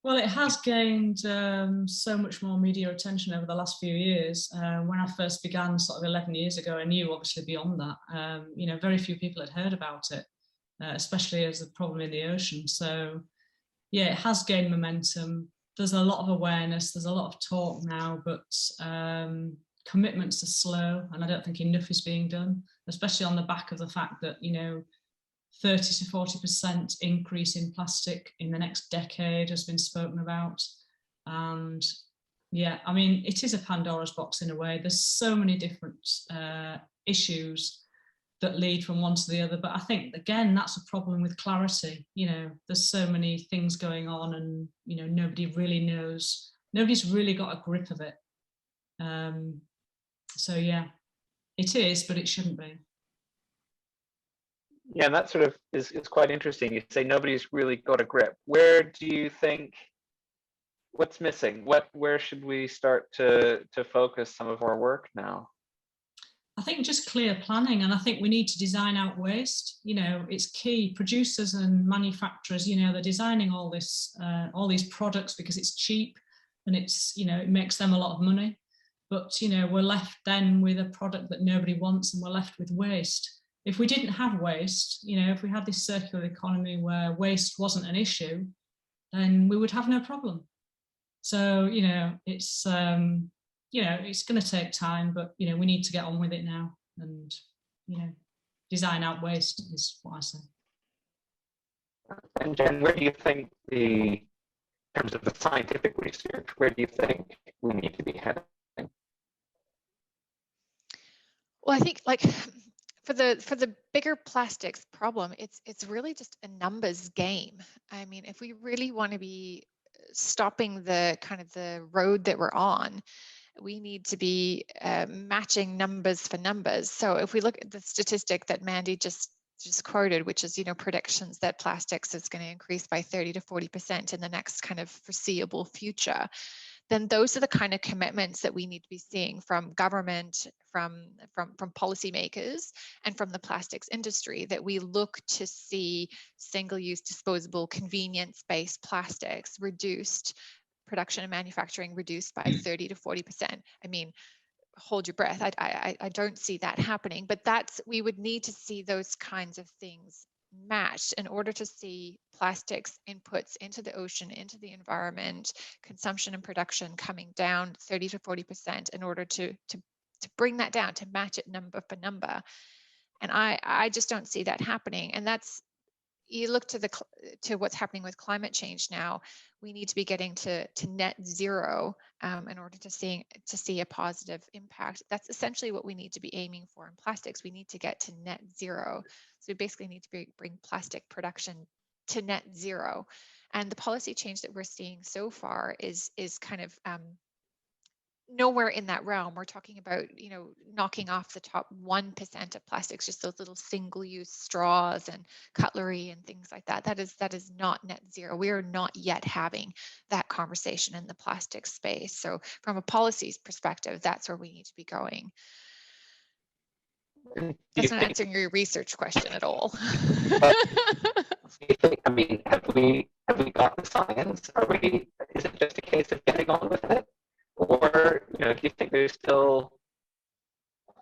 Well, it has gained so much more media attention over the last few years. When I first began sort of 11 years ago, I knew obviously beyond that, very few people had heard about it, especially as a problem in the ocean. So yeah, it has gained momentum. There's a lot of awareness, there's a lot of talk now, but commitments are slow, and I don't think enough is being done, especially on the back of the fact that, 30 to 40% increase in plastic in the next decade has been spoken about. And yeah, I mean, it is a Pandora's box in a way. There's so many different issues that lead from one to the other. But I think, again, that's a problem with clarity. There's so many things going on, and, nobody really knows. Nobody's really got a grip of it. So yeah, it is, but it shouldn't be. Yeah, and that sort of is quite interesting. You say nobody's really got a grip. Where do you think, what's missing? Where should we start to focus some of our work now? I think just clear planning, and I think we need to design out waste. It's key. Producers and manufacturers, they're designing all these products because it's cheap, and it makes them a lot of money. But we're left then with a product that nobody wants, and we're left with waste. If we didn't have waste, if we had this circular economy where waste wasn't an issue, then we would have no problem. So, it's it's going to take time, but, we need to get on with it now, and, design out waste is what I say. And Jen, where do you think in terms of the scientific research, where do you think we need to be heading? Well, I think like for the bigger plastics problem, it's really just a numbers game. I mean, if we really want to be stopping the kind of the road that we're on, we need to be matching numbers for numbers. So if we look at the statistic that Mandy just quoted, which is, predictions that plastics is going to increase by 30 to 40% in the next kind of foreseeable future, then those are the kind of commitments that we need to be seeing from government, from policymakers, and from the plastics industry, that we look to see single-use disposable convenience-based plastics reduced, production and manufacturing reduced by 30 to 40%. I mean, hold your breath. I don't see that happening, but we would need to see those kinds of things matched in order to see plastics inputs into the ocean, into the environment, consumption and production coming down 30 to 40% in order to bring that down, to match it number for number. And I just don't see that happening. And you look to what's happening with climate change now. We need to be getting to net zero in order to see a positive impact. That's essentially what we need to be aiming for in plastics. We need to get to net zero. So we basically need to bring plastic production to net zero. And the policy change that we're seeing so far is kind of nowhere in that realm. We're talking about, knocking off the top 1% of plastics, just those little single-use straws and cutlery and things like that. That is not net zero. We are not yet having that conversation in the plastic space. So from a policies perspective, that's where we need to be going. That's not answering your research question at all. I mean, have we got the science? Is it just a case of getting on with it? Or, do you think there's still,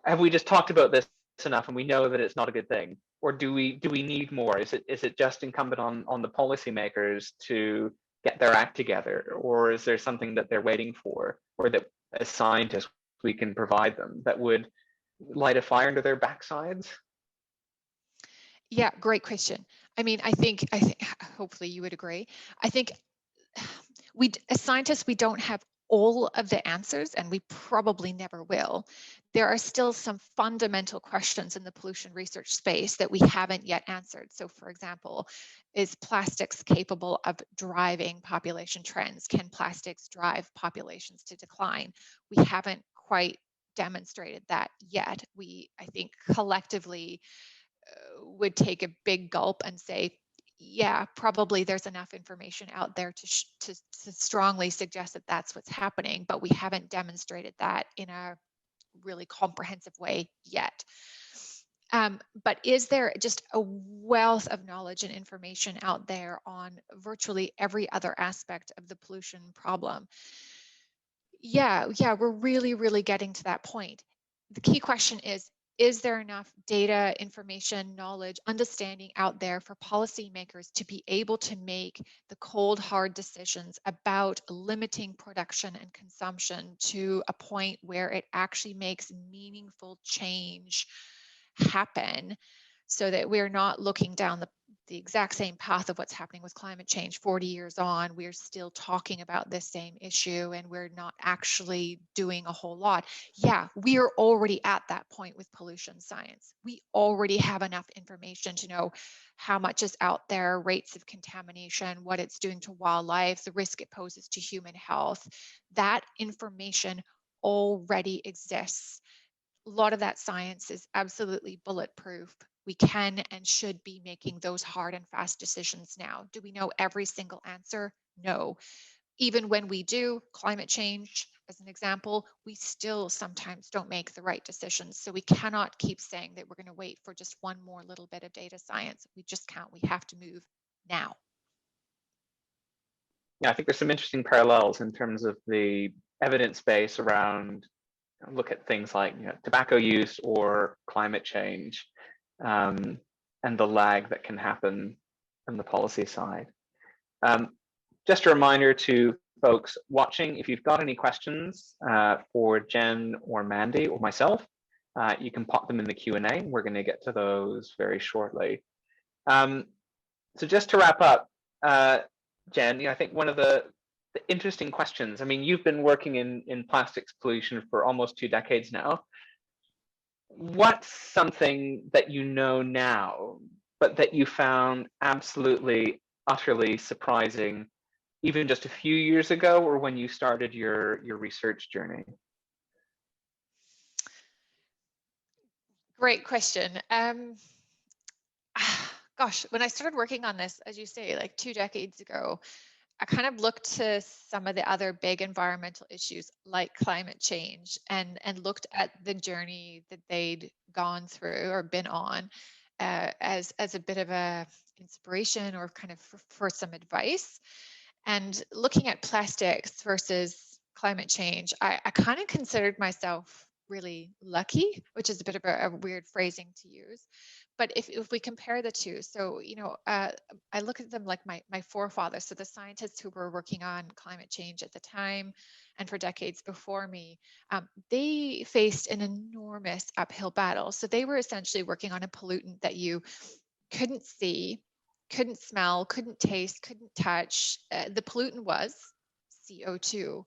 have we just talked about this enough and we know that it's not a good thing? Or do we need more? Is it just incumbent on the policymakers to get their act together? Or is there something that they're waiting for, or that as scientists we can provide them that would light a fire under their backsides? Yeah, great question. I mean, I think hopefully you would agree. I think as scientists, we don't have all of the answers, and we probably never will. There are still some fundamental questions in the pollution research space that we haven't yet answered. So for example, is plastics capable of driving population trends? Can plastics drive populations to decline? We haven't quite demonstrated that yet. We, I think, collectively would take a big gulp and say, yeah, probably there's enough information out there to strongly suggest that that's what's happening, but we haven't demonstrated that in a really comprehensive way yet. But is there just a wealth of knowledge and information out there on virtually every other aspect of the pollution problem? Yeah, we're really, really getting to that point. The key question is there enough data, information, knowledge, understanding out there for policymakers to be able to make the cold, hard decisions about limiting production and consumption to a point where it actually makes meaningful change happen, so that we're not looking down the exact same path of what's happening with climate change 40 years on? We're still talking about this same issue and we're not actually doing a whole lot. Yeah, we are already at that point with pollution science. We already have enough information to know how much is out there, rates of contamination, what it's doing to wildlife, the risk it poses to human health. That information already exists. A lot of that science is absolutely bulletproof. We can and should be making those hard and fast decisions now. Do we know every single answer? No. Even when we do, climate change, as an example, we still sometimes don't make the right decisions. So we cannot keep saying that we're going to wait for just one more little bit of data science. We just can't. We have to move now. Yeah, I think there's some interesting parallels in terms of the evidence base around, look at things like tobacco use or climate change, and the lag that can happen from the policy side. Just a reminder to folks watching, if you've got any questions for Jen or Mandy or myself, you can pop them in the Q&A. We're going to get to those very shortly. So just to wrap up, Jen, I think one of the interesting questions, I mean, you've been working in plastics pollution for almost 2 decades now. What's something that you know now, but that you found absolutely, utterly surprising, even just a few years ago, or when you started your research journey? Great question. Gosh, when I started working on this, as you say, like 2 decades ago, I kind of looked to some of the other big environmental issues like climate change and looked at the journey that they'd gone through or been on as a bit of a inspiration or kind of for some advice. And looking at plastics versus climate change, I kind of considered myself really lucky, which is a bit of a weird phrasing to use. But if we compare the two, so, I look at them like my forefathers, so the scientists who were working on climate change at the time and for decades before me, they faced an enormous uphill battle. So they were essentially working on a pollutant that you couldn't see, couldn't smell, couldn't taste, couldn't touch. The pollutant was CO2.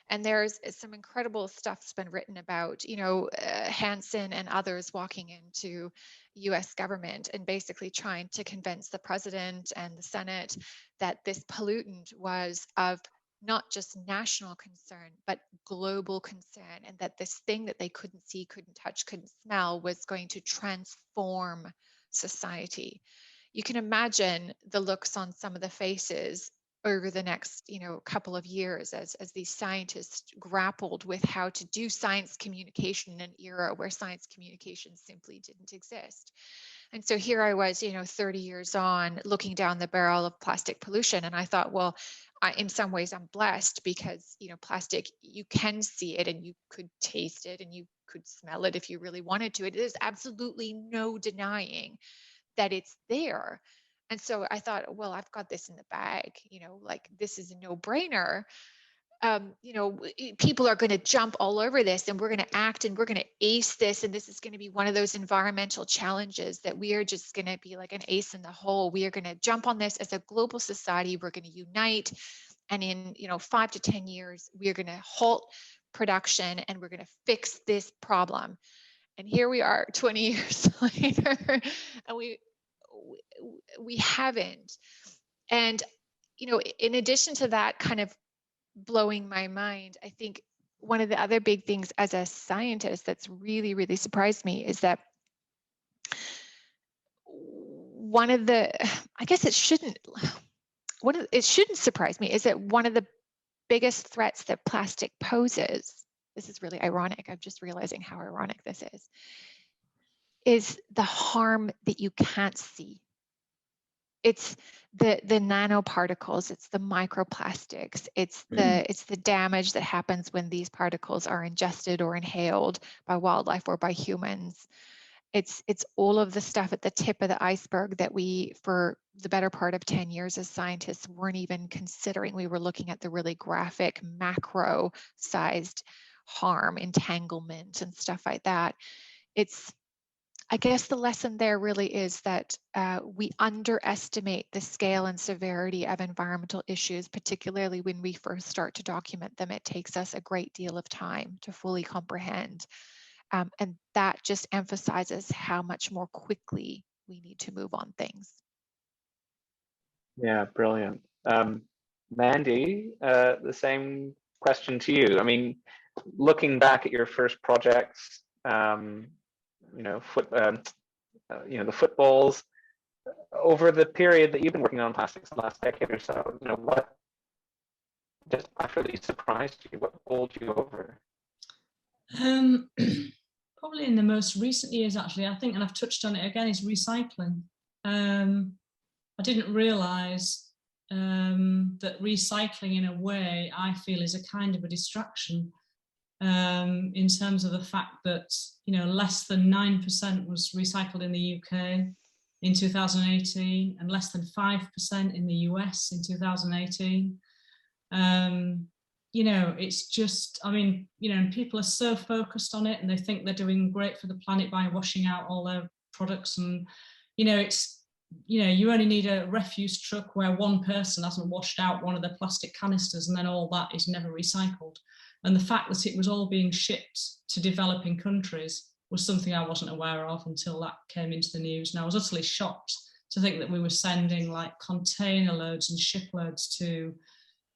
And there's some incredible stuff that's been written about, Hansen and others walking into US government and basically trying to convince the president and the Senate that this pollutant was of not just national concern, but global concern, and that this thing that they couldn't see, couldn't touch, couldn't smell was going to transform society. You can imagine the looks on some of the faces over the next couple of years as these scientists grappled with how to do science communication in an era where science communication simply didn't exist. And so here I was 30 years on, looking down the barrel of plastic pollution, and I thought, well, in some ways I'm blessed because plastic, you can see it and you could taste it and you could smell it if you really wanted to. It is absolutely no denying that it's there. And so I thought, well, I've got this in the bag, like this is a no-brainer. People are going to jump all over this and we're going to act and we're going to ace this. And this is going to be one of those environmental challenges that we are just going to be like an ace in the hole. We are going to jump on this as a global society. We're going to unite. And in, 5 to 10 years, we are going to halt production and we're going to fix this problem. And here we are 20 years later, and we haven't. And, in addition to that kind of blowing my mind, I think one of the other big things as a scientist that's really, really surprised me is that it shouldn't surprise me is that one of the biggest threats that plastic poses, this is really ironic, I'm just realizing how ironic this is the harm that you can't see. It's the nanoparticles, it's the microplastics, it's the damage that happens when these particles are ingested or inhaled by wildlife or by humans. It's all of the stuff at the tip of the iceberg that we, for the better part of 10 years as scientists, weren't even considering. We were looking at the really graphic macro-sized harm, entanglement, and stuff like that. I guess the lesson there really is that we underestimate the scale and severity of environmental issues, particularly when we first start to document them. It takes us a great deal of time to fully comprehend. And that just emphasizes how much more quickly we need to move on things. Yeah, brilliant. Mandy, the same question to you. I mean, looking back at your first projects, the footballs, over the period that you've been working on plastics the last decade or so, what just utterly surprised you? What bowled you over? Probably in the most recent years, actually, I think, and I've touched on it again, is recycling. I didn't realize that recycling, in a way, I feel is a kind of a distraction in terms of the fact that, less than 9% was recycled in the UK in 2018 and less than 5% in the US in 2018. It's just, people are so focused on it and they think they're doing great for the planet by washing out all their products. And, you know, you only need a refuse truck where one person hasn't washed out one of the plastic canisters, and then all that is never recycled. And the fact that it was all being shipped to developing countries was something I wasn't aware of until that came into the news. And I was utterly shocked to think that we were sending like container loads and shiploads to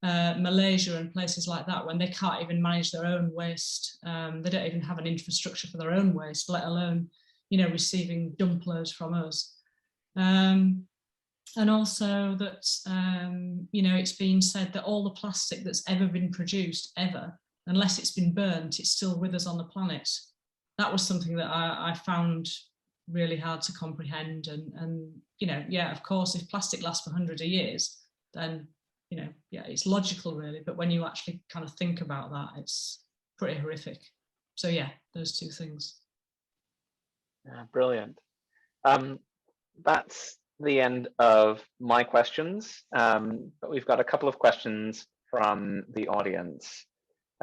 Malaysia and places like that when they can't even manage their own waste. They don't even have an infrastructure for their own waste, let alone, you know, receiving dump loads from us. And also that, you know, it's been said that all the plastic that's ever been produced, ever, unless it's been burnt, it's still with us on the planet. That was something that I found really hard to comprehend. And, you know, yeah, of course, if plastic lasts for hundreds of years, then, you know, yeah, it's logical really. But when you actually kind of think about that, it's pretty horrific. So yeah, those two things. Yeah, brilliant. That's the end of my questions, but we've got a couple of questions from the audience.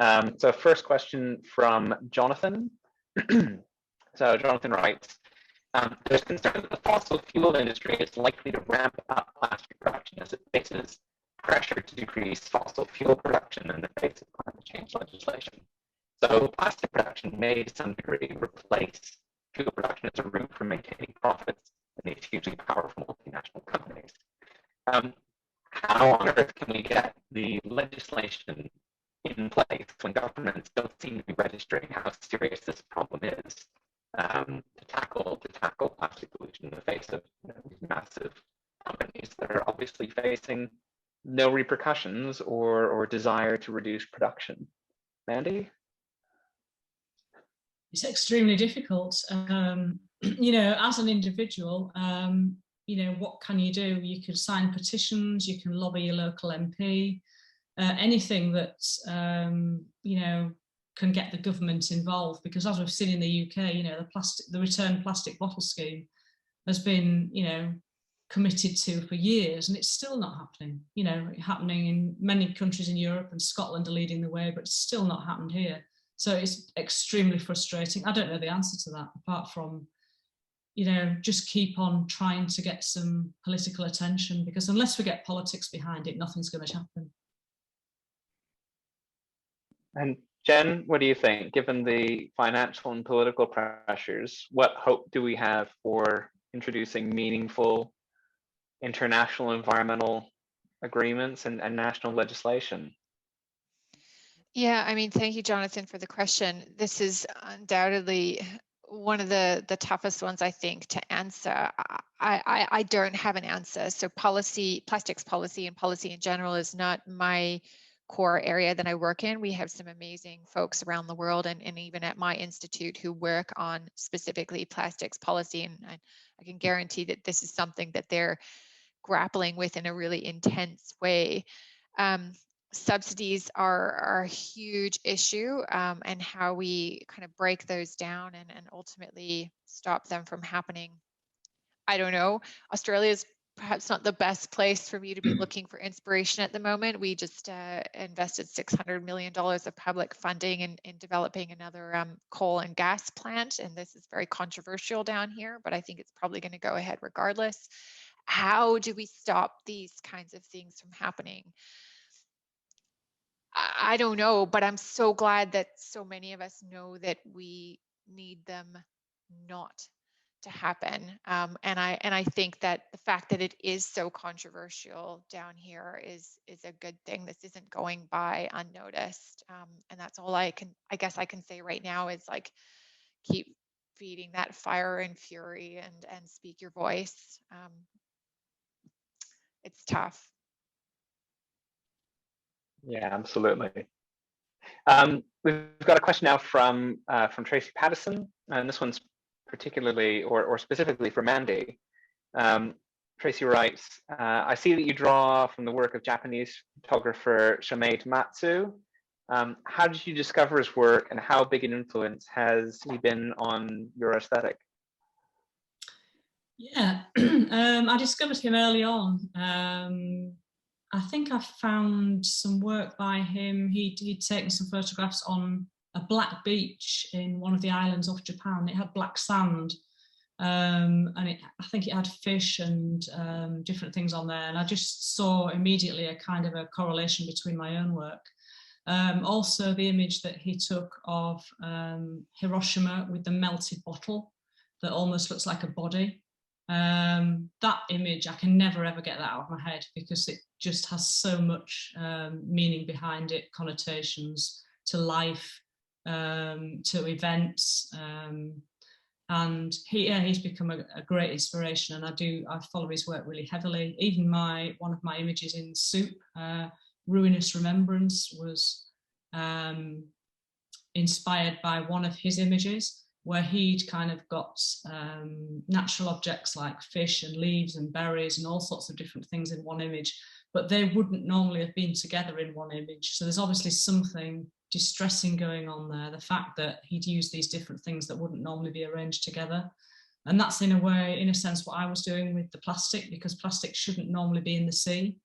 So first question from Jonathan. So Jonathan writes, there's concern that the fossil fuel industry is likely to ramp up plastic production as it faces pressure to decrease fossil fuel production in the face of climate change legislation. So plastic production may to some degree replace fuel production as a route for maintaining profits in these hugely powerful multinational companies. How on earth can we get the legislation in place when governments don't seem to be registering how serious this problem is, to tackle plastic pollution in the face of, you know, these massive companies that are obviously facing no repercussions or desire to reduce production? Mandy? It's extremely difficult. You know, as an individual, you know, what can you do? You can sign petitions, you can lobby your local MP, anything that, you know, can get the government involved. Because as we've seen in the UK, you know, the return plastic bottle scheme has been, you know, committed to for years, and it's still not happening. You know, happening in many countries in Europe, and Scotland are leading the way, but it's still not happened here. So it's extremely frustrating. I don't know the answer to that, apart from, you know, just keep on trying to get some political attention, because unless we get politics behind it, nothing's going to happen. And Jen, what do you think? Given the financial and political pressures, what hope do we have for introducing meaningful international environmental agreements and national legislation? Yeah, I mean, thank you, Jonathan, for the question. This is undoubtedly one of the toughest ones, I think, to answer. I don't have an answer. So plastics policy and policy in general is not my core area that I work in. We have some amazing folks around the world and even at my institute who work on specifically plastics policy. And I can guarantee that this is something that they're grappling with in a really intense way. Subsidies are a huge issue, and how we kind of break those down and ultimately stop them from happening. I don't know. Australia is perhaps not the best place for me to be looking for inspiration at the moment. We just invested $600 million of public funding in developing another coal and gas plant. And this is very controversial down here, but I think it's probably going to go ahead regardless. How do we stop these kinds of things from happening? I don't know, but I'm so glad that so many of us know that we need them not to happen. And I think that the fact that it is so controversial down here is a good thing. This isn't going by unnoticed. And that's all I guess I can say right now is like, keep feeding that fire and fury and speak your voice. It's tough. Yeah, absolutely. We've got a question now from Tracy Pattison, and this one's particularly or specifically for Mandy. Tracy writes, I see that you draw from the work of Japanese photographer Shamet Matsu. How did you discover his work, and how big an influence has he been on your aesthetic? Yeah, I discovered him early on. I think I found some work by him. He'd taken some photographs on a black beach in one of the islands off Japan. It had black sand, and I think it had fish and different things on there, and I just saw immediately a kind of a correlation between my own work. Also the image that he took of Hiroshima with the melted bottle that almost looks like a body. That image, I can never ever get that out of my head because it just has so much meaning behind it, connotations to life, to events, and he's become a great inspiration, and I follow his work really heavily. Even one of my images in Soup, Ruinous Remembrance, was inspired by one of his images, where he'd kind of got natural objects like fish and leaves and berries and all sorts of different things in one image, but they wouldn't normally have been together in one image. So there's obviously something distressing going on there, the fact that he'd used these different things that wouldn't normally be arranged together. And that's in a sense what I was doing with the plastic, because plastic shouldn't normally be in the sea.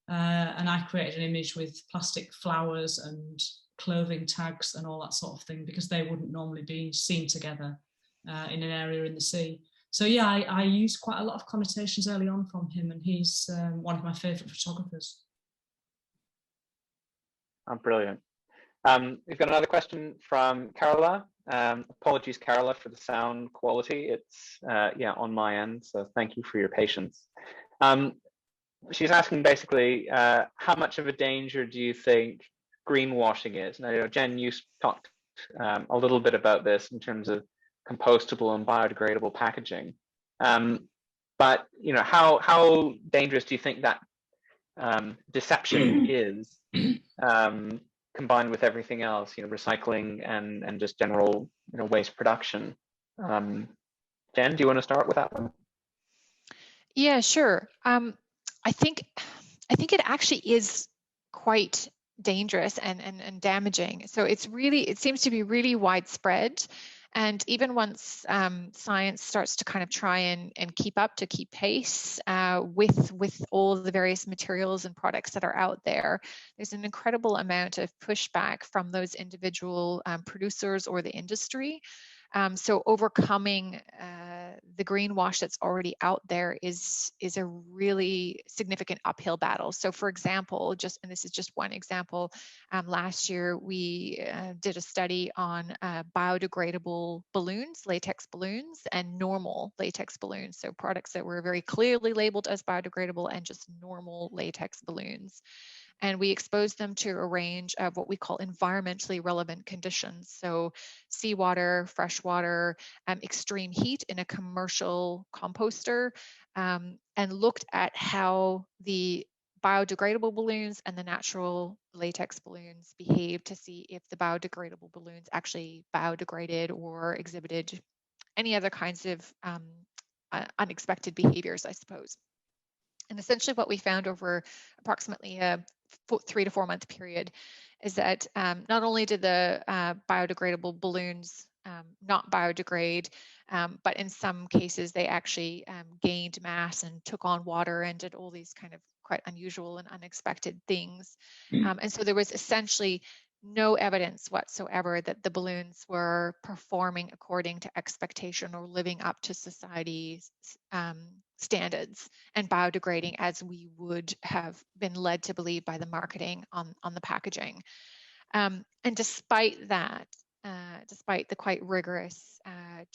And I created an image with plastic flowers and clothing tags and all that sort of thing, because they wouldn't normally be seen together in an area in the sea. So yeah, I used quite a lot of connotations early on from him, and he's one of my favourite photographers. Oh, brilliant. We've got another question from Carola. Apologies, Carola, for the sound quality. It's on my end, so thank you for your patience. She's asking basically, how much of a danger do you think greenwashing is? Now, Jen, you talked a little bit about this in terms of compostable and biodegradable packaging, but how dangerous do you think that deception is, combined with everything else, recycling and just general waste production? Jen, do you want to start with that one? Yeah, sure. I think it actually is quite dangerous and damaging. So it seems to be really widespread. And even once science starts to kind of try and keep pace with all the various materials and products that are out there, there's an incredible amount of pushback from those individual producers or the industry. So overcoming the greenwash that's already out there is a really significant uphill battle. So for example, and this is just one example, last year we did a study on biodegradable balloons, latex balloons, and normal latex balloons. So products that were very clearly labeled as biodegradable and just normal latex balloons. And we exposed them to a range of what we call environmentally relevant conditions. So seawater, freshwater, extreme heat in a commercial composter, and looked at how the biodegradable balloons and the natural latex balloons behave to see if the biodegradable balloons actually biodegraded or exhibited any other kinds of unexpected behaviors, I suppose. And essentially what we found over approximately a 3 to 4 month period is that not only did the biodegradable balloons not biodegrade, but in some cases they actually gained mass and took on water and did all these kind of quite unusual and unexpected things. And so there was essentially no evidence whatsoever that the balloons were performing according to expectation or living up to society's standards and biodegrading as we would have been led to believe by the marketing on the packaging. And despite that, despite the quite rigorous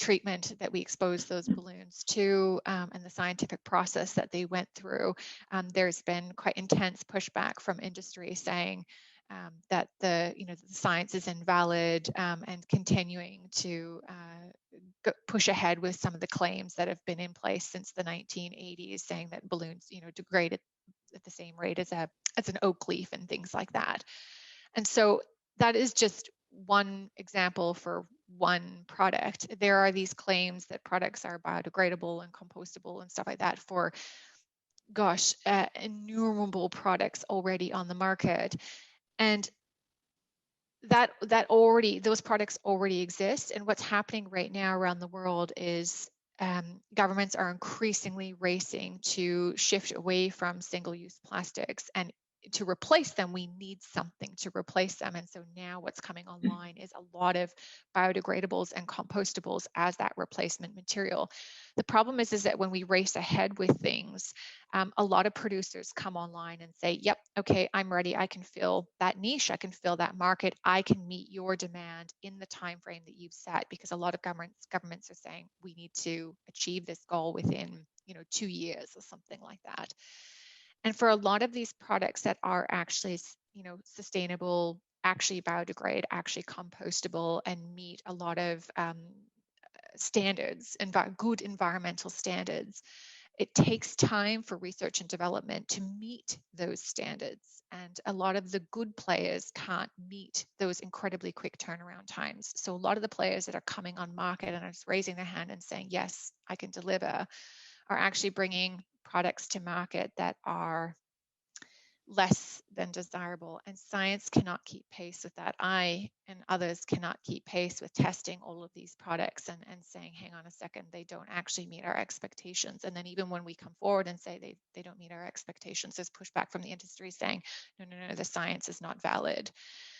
treatment that we exposed those balloons to and the scientific process that they went through, there's been quite intense pushback from industry saying that the science is invalid and continuing to push ahead with some of the claims that have been in place since the 1980s, saying that balloons degrade at the same rate as an oak leaf and things like that. And so that is just one example for one product. There are these claims that products are biodegradable and compostable and stuff like that for, gosh, innumerable products already on the market. And those products already exist. And what's happening right now around the world is governments are increasingly racing to shift away from single-use plastics and to replace them, we need something to replace them. And so now what's coming online is a lot of biodegradables and compostables as that replacement material. The problem is that when we race ahead with things, a lot of producers come online and say, yep, okay, I'm ready. I can fill that niche. I can fill that market. I can meet your demand in the time frame that you've set, because a lot of governments are saying we need to achieve this goal within 2 years or something like that. And for a lot of these products that are actually, sustainable, actually biodegrade, actually compostable, and meet a lot of standards, good environmental standards, it takes time for research and development to meet those standards. And a lot of the good players can't meet those incredibly quick turnaround times. So a lot of the players that are coming on market and are just raising their hand and saying, yes, I can deliver, are actually bringing products to market that are less than desirable, and science cannot keep pace with that. I and others cannot keep pace with testing all of these products and saying, hang on a second, they don't actually meet our expectations. And then even when we come forward and say they don't meet our expectations, there's pushback from the industry saying, no, the science is not valid.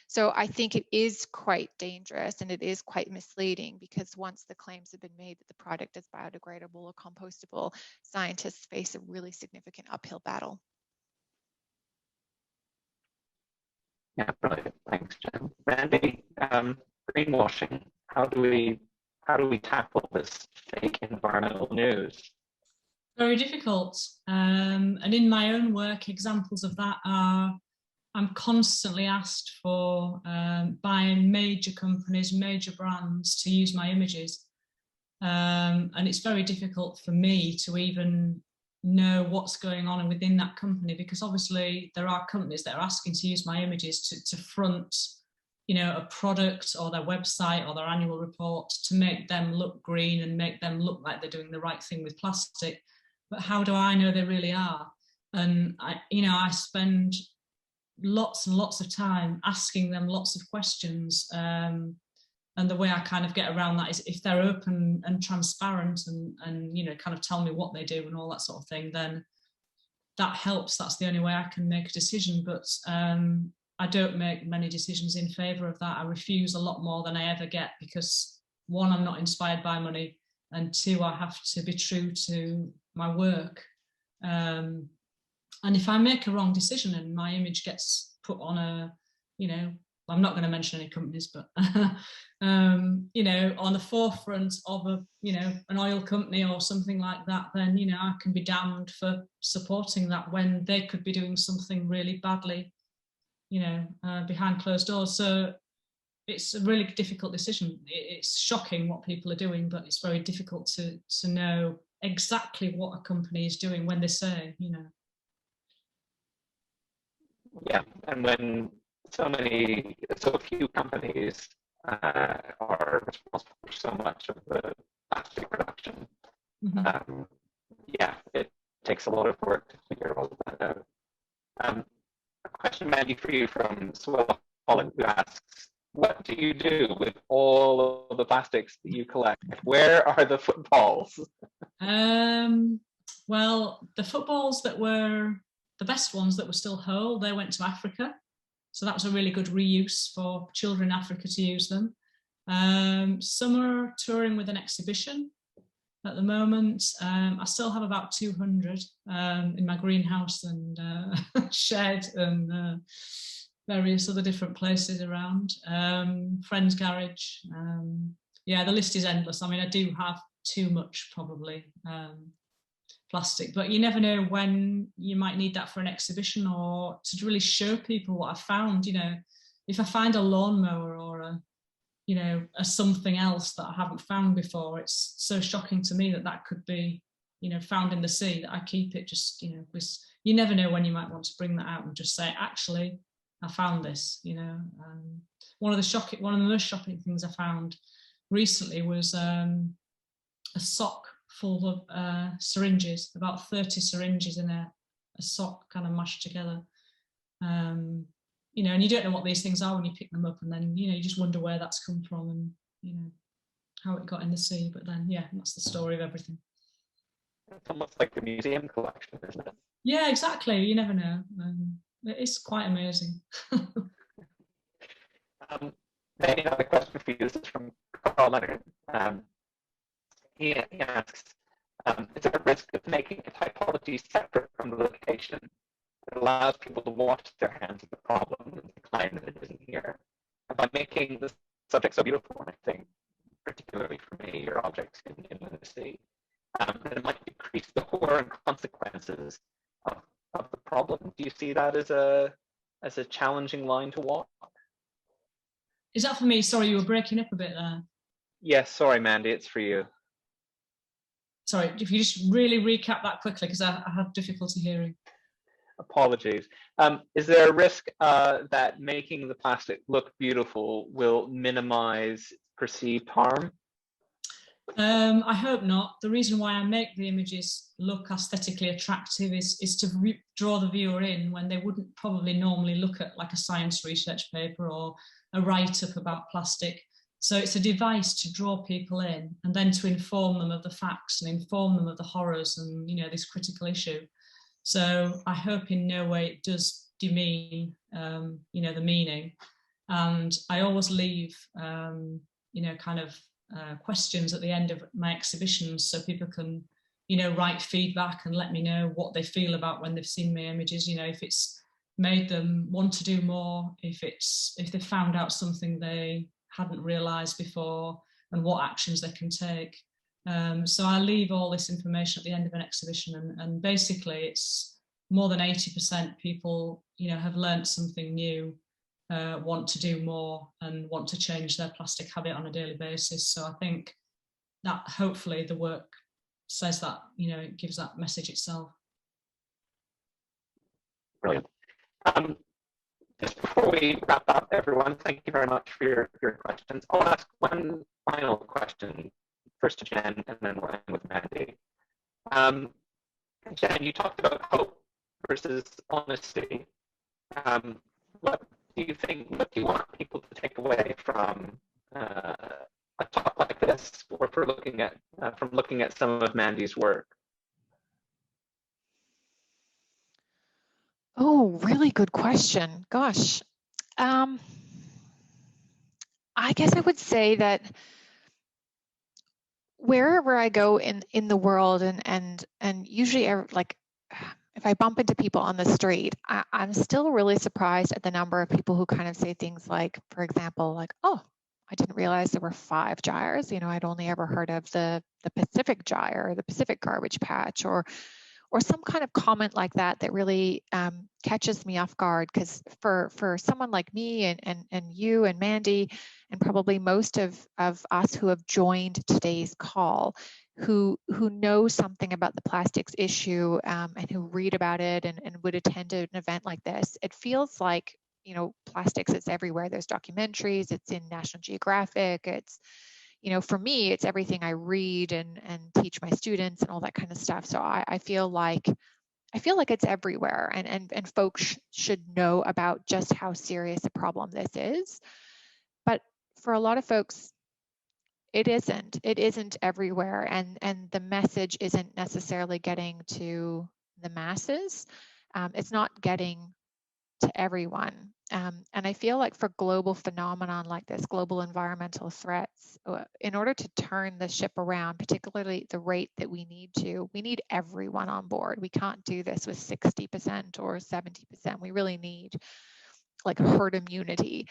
So I think it is quite dangerous and it is quite misleading, because once the claims have been made that the product is biodegradable or compostable, scientists face a really significant uphill battle. Yeah, brilliant. Thanks, Jen. Mandy, greenwashing. How do we tackle this fake environmental news? Very difficult. And in my own work, examples of that are, I'm constantly asked for by major companies, major brands to use my images. And it's very difficult for me to even know what's going on within that company, because obviously there are companies that are asking to use my images to front, a product or their website or their annual report to make them look green and make them look like they're doing the right thing with plastic. But how do I know they really are? And I spend lots and lots of time asking them lots of questions. And the way I kind of get around that is if they're open and transparent and kind of tell me what they do and all that sort of thing, then that helps. That's the only way I can make a decision. But I don't make many decisions in favour of that. I refuse a lot more than I ever get, because one, I'm not inspired by money, and two, I have to be true to my work. And if I make a wrong decision and my image gets put on I'm not going to mention any companies, but on the forefront of an oil company or something like that, then I can be damned for supporting that when they could be doing something really badly, behind closed doors. So it's a really difficult decision. It's shocking what people are doing, but it's very difficult to know exactly what a company is doing when they say, Yeah, and when so few companies are responsible for so much of the plastic production. Mm-hmm. It takes a lot of work to figure all of that out. A question, Mandy, for you from Swellaholic, who asks, what do you do with all of the plastics that you collect? Where are the footballs? Well, the footballs that were the best ones that were still whole, they went to Africa. So that was a really good reuse for children in Africa to use them. Some are touring with an exhibition at the moment. I still have about 200 in my greenhouse and shed and various other different places around. Friend's garage. The list is endless. I mean, I do have too much probably. Plastic, but you never know when you might need that for an exhibition or to really show people what I found. If I find a lawnmower or a something else that I haven't found before, it's so shocking to me that could be found in the sea, that I keep it just because you never know when you might want to bring that out and just say, actually, I found this. One of the most shocking things I found recently was a sock full of syringes, about 30 syringes in a sock kind of mashed together. And you don't know what these things are when you pick them up, and then you just wonder where that's come from and how it got in the sea. But then that's the story of everything. It's almost like a museum collection, isn't it? Yeah, exactly. You never know. It's quite amazing. Maybe another question for you. This is from Carl Leonard. He asks, is there a risk of making a typology separate from the location that allows people to wash their hands of the problem and decline that it isn't here? And by making the subject so beautiful, and I think particularly for me, your objects in the sea, that it might decrease the horror and consequences of the problem. Do you see that as a challenging line to walk? Is that for me? Sorry, you were breaking up a bit there. Yes, sorry, Mandy, it's for you. Sorry, if you just really recap that quickly, because I have difficulty hearing. Apologies. Is there a risk that making the plastic look beautiful will minimize perceived harm? I hope not. The reason why I make the images look aesthetically attractive is to draw the viewer in when they wouldn't probably normally look at like a science research paper or a write-up about plastic. So it's a device to draw people in and then to inform them of the facts and inform them of the horrors and, you know, this critical issue. So I hope in no way it does demean, you know, the meaning. And I always leave, you know, kind of questions at the end of my exhibitions so people can, you know, write feedback and let me know what they feel about when they've seen my images, you know, if it's made them want to do more, if they found out something they hadn't realized before and what actions they can take. So I leave all this information at the end of an exhibition, and basically it's more than 80% people, you know, have learned something new, want to do more and want to change their plastic habit on a daily basis. So I think that hopefully the work says that, you know, it gives that message itself. Brilliant. Just before we wrap up, everyone, thank you very much for your questions. I'll ask one final question, first to Jen, and then we'll end with Mandy. Jen, you talked about hope versus honesty. What do you think? What do you want people to take away from a talk like this, or for looking at from looking at some of Mandy's work? Oh, really good question. Gosh. I guess I would say that wherever I go in the world, and usually, like, if I bump into people on the street, I'm still really surprised at the number of people who kind of say things like, for example, like, oh, I didn't realize there were 5 gyres. You know, I'd only ever heard of the Pacific gyre, or the Pacific garbage patch, or some kind of comment like that that really catches me off guard. Because for someone like me and you and Mandy, and probably most of us who have joined today's call, who know something about the plastics issue, and who read about it and would attend an event like this, it feels like, you know, plastics is everywhere. There's documentaries, it's in National Geographic, it's, you know, for me, it's everything I read and teach my students and all that kind of stuff. So I feel like it's everywhere, and folks should know about just how serious a problem this is. But for a lot of folks, it isn't everywhere, and the message isn't necessarily getting to the masses. It's not getting to everyone. And I feel like for global phenomenon like this, global environmental threats, in order to turn the ship around, particularly the rate that we need everyone on board. We can't do this with 60% or 70%. We really need like herd immunity.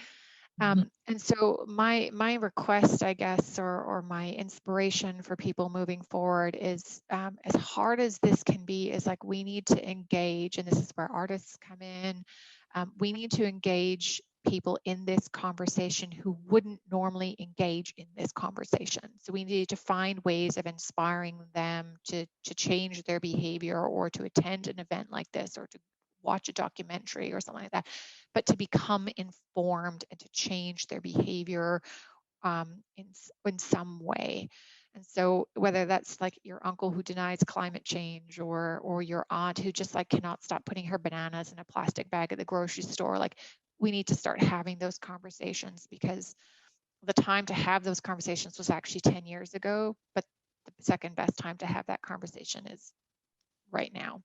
And so my request, I guess, or my inspiration for people moving forward is, as hard as this can be, is like we need to engage, and this is where artists come in. We need to engage people in this conversation who wouldn't normally engage in this conversation. So we need to find ways of inspiring them to change their behavior, or to attend an event like this, or to watch a documentary or something like that, but to become informed and to change their behavior in some way. And so whether that's like your uncle who denies climate change, or your aunt who just like cannot stop putting her bananas in a plastic bag at the grocery store, like we need to start having those conversations, because the time to have those conversations was actually 10 years ago, but the second best time to have that conversation is right now.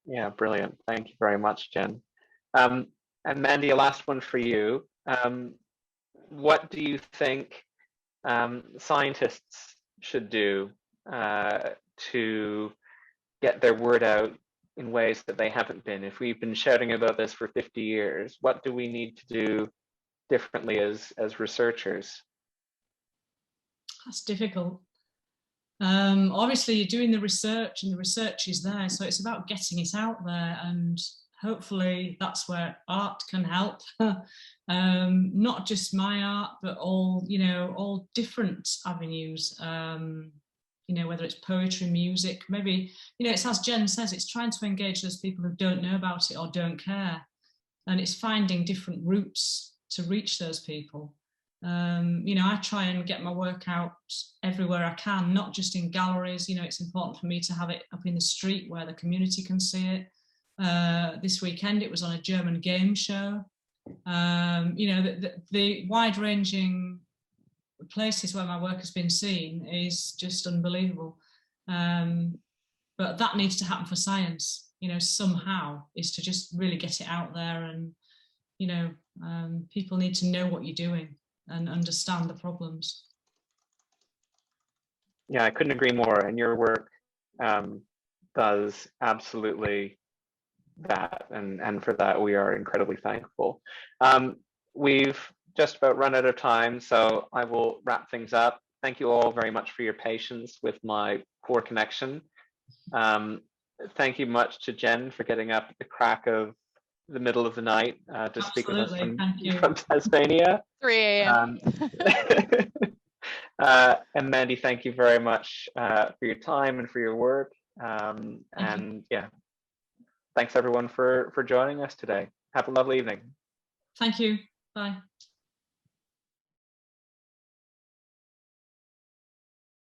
Yeah, brilliant. Thank you very much, Jen. And Mandy, a last one for you. What do you think scientists should do to get their word out in ways that they haven't been? If we've been shouting about this for 50 years, what do we need to do differently as researchers? That's difficult. Obviously, you're doing the research and the research is there, so it's about getting it out there, and hopefully that's where art can help. Not just my art, but all, you know, all different avenues. You know, whether it's poetry, music, maybe, you know, it's as Jen says, it's trying to engage those people who don't know about it or don't care, and it's finding different routes to reach those people. You know, I try and get my work out everywhere I can, not just in galleries. You know, it's important for me to have it up in the street where the community can see it. This weekend it was on a German game show. You know, the wide-ranging places where my work has been seen is just unbelievable. But that needs to happen for science, you know, somehow, is to just really get it out there, and, you know, people need to know what you're doing and understand the problems. Yeah, I couldn't agree more. And your work does absolutely that. And for that, we are incredibly thankful. We've just about run out of time, so I will wrap things up. Thank you all very much for your patience with my poor connection. Thank you much to Jen for getting up at the crack of the middle of the night to speak with us from Tasmania. 3 a.m. And Mandy, thank you very much for your time and for your work. And yeah, thanks everyone for joining us today. Have a lovely evening. Thank you. Bye.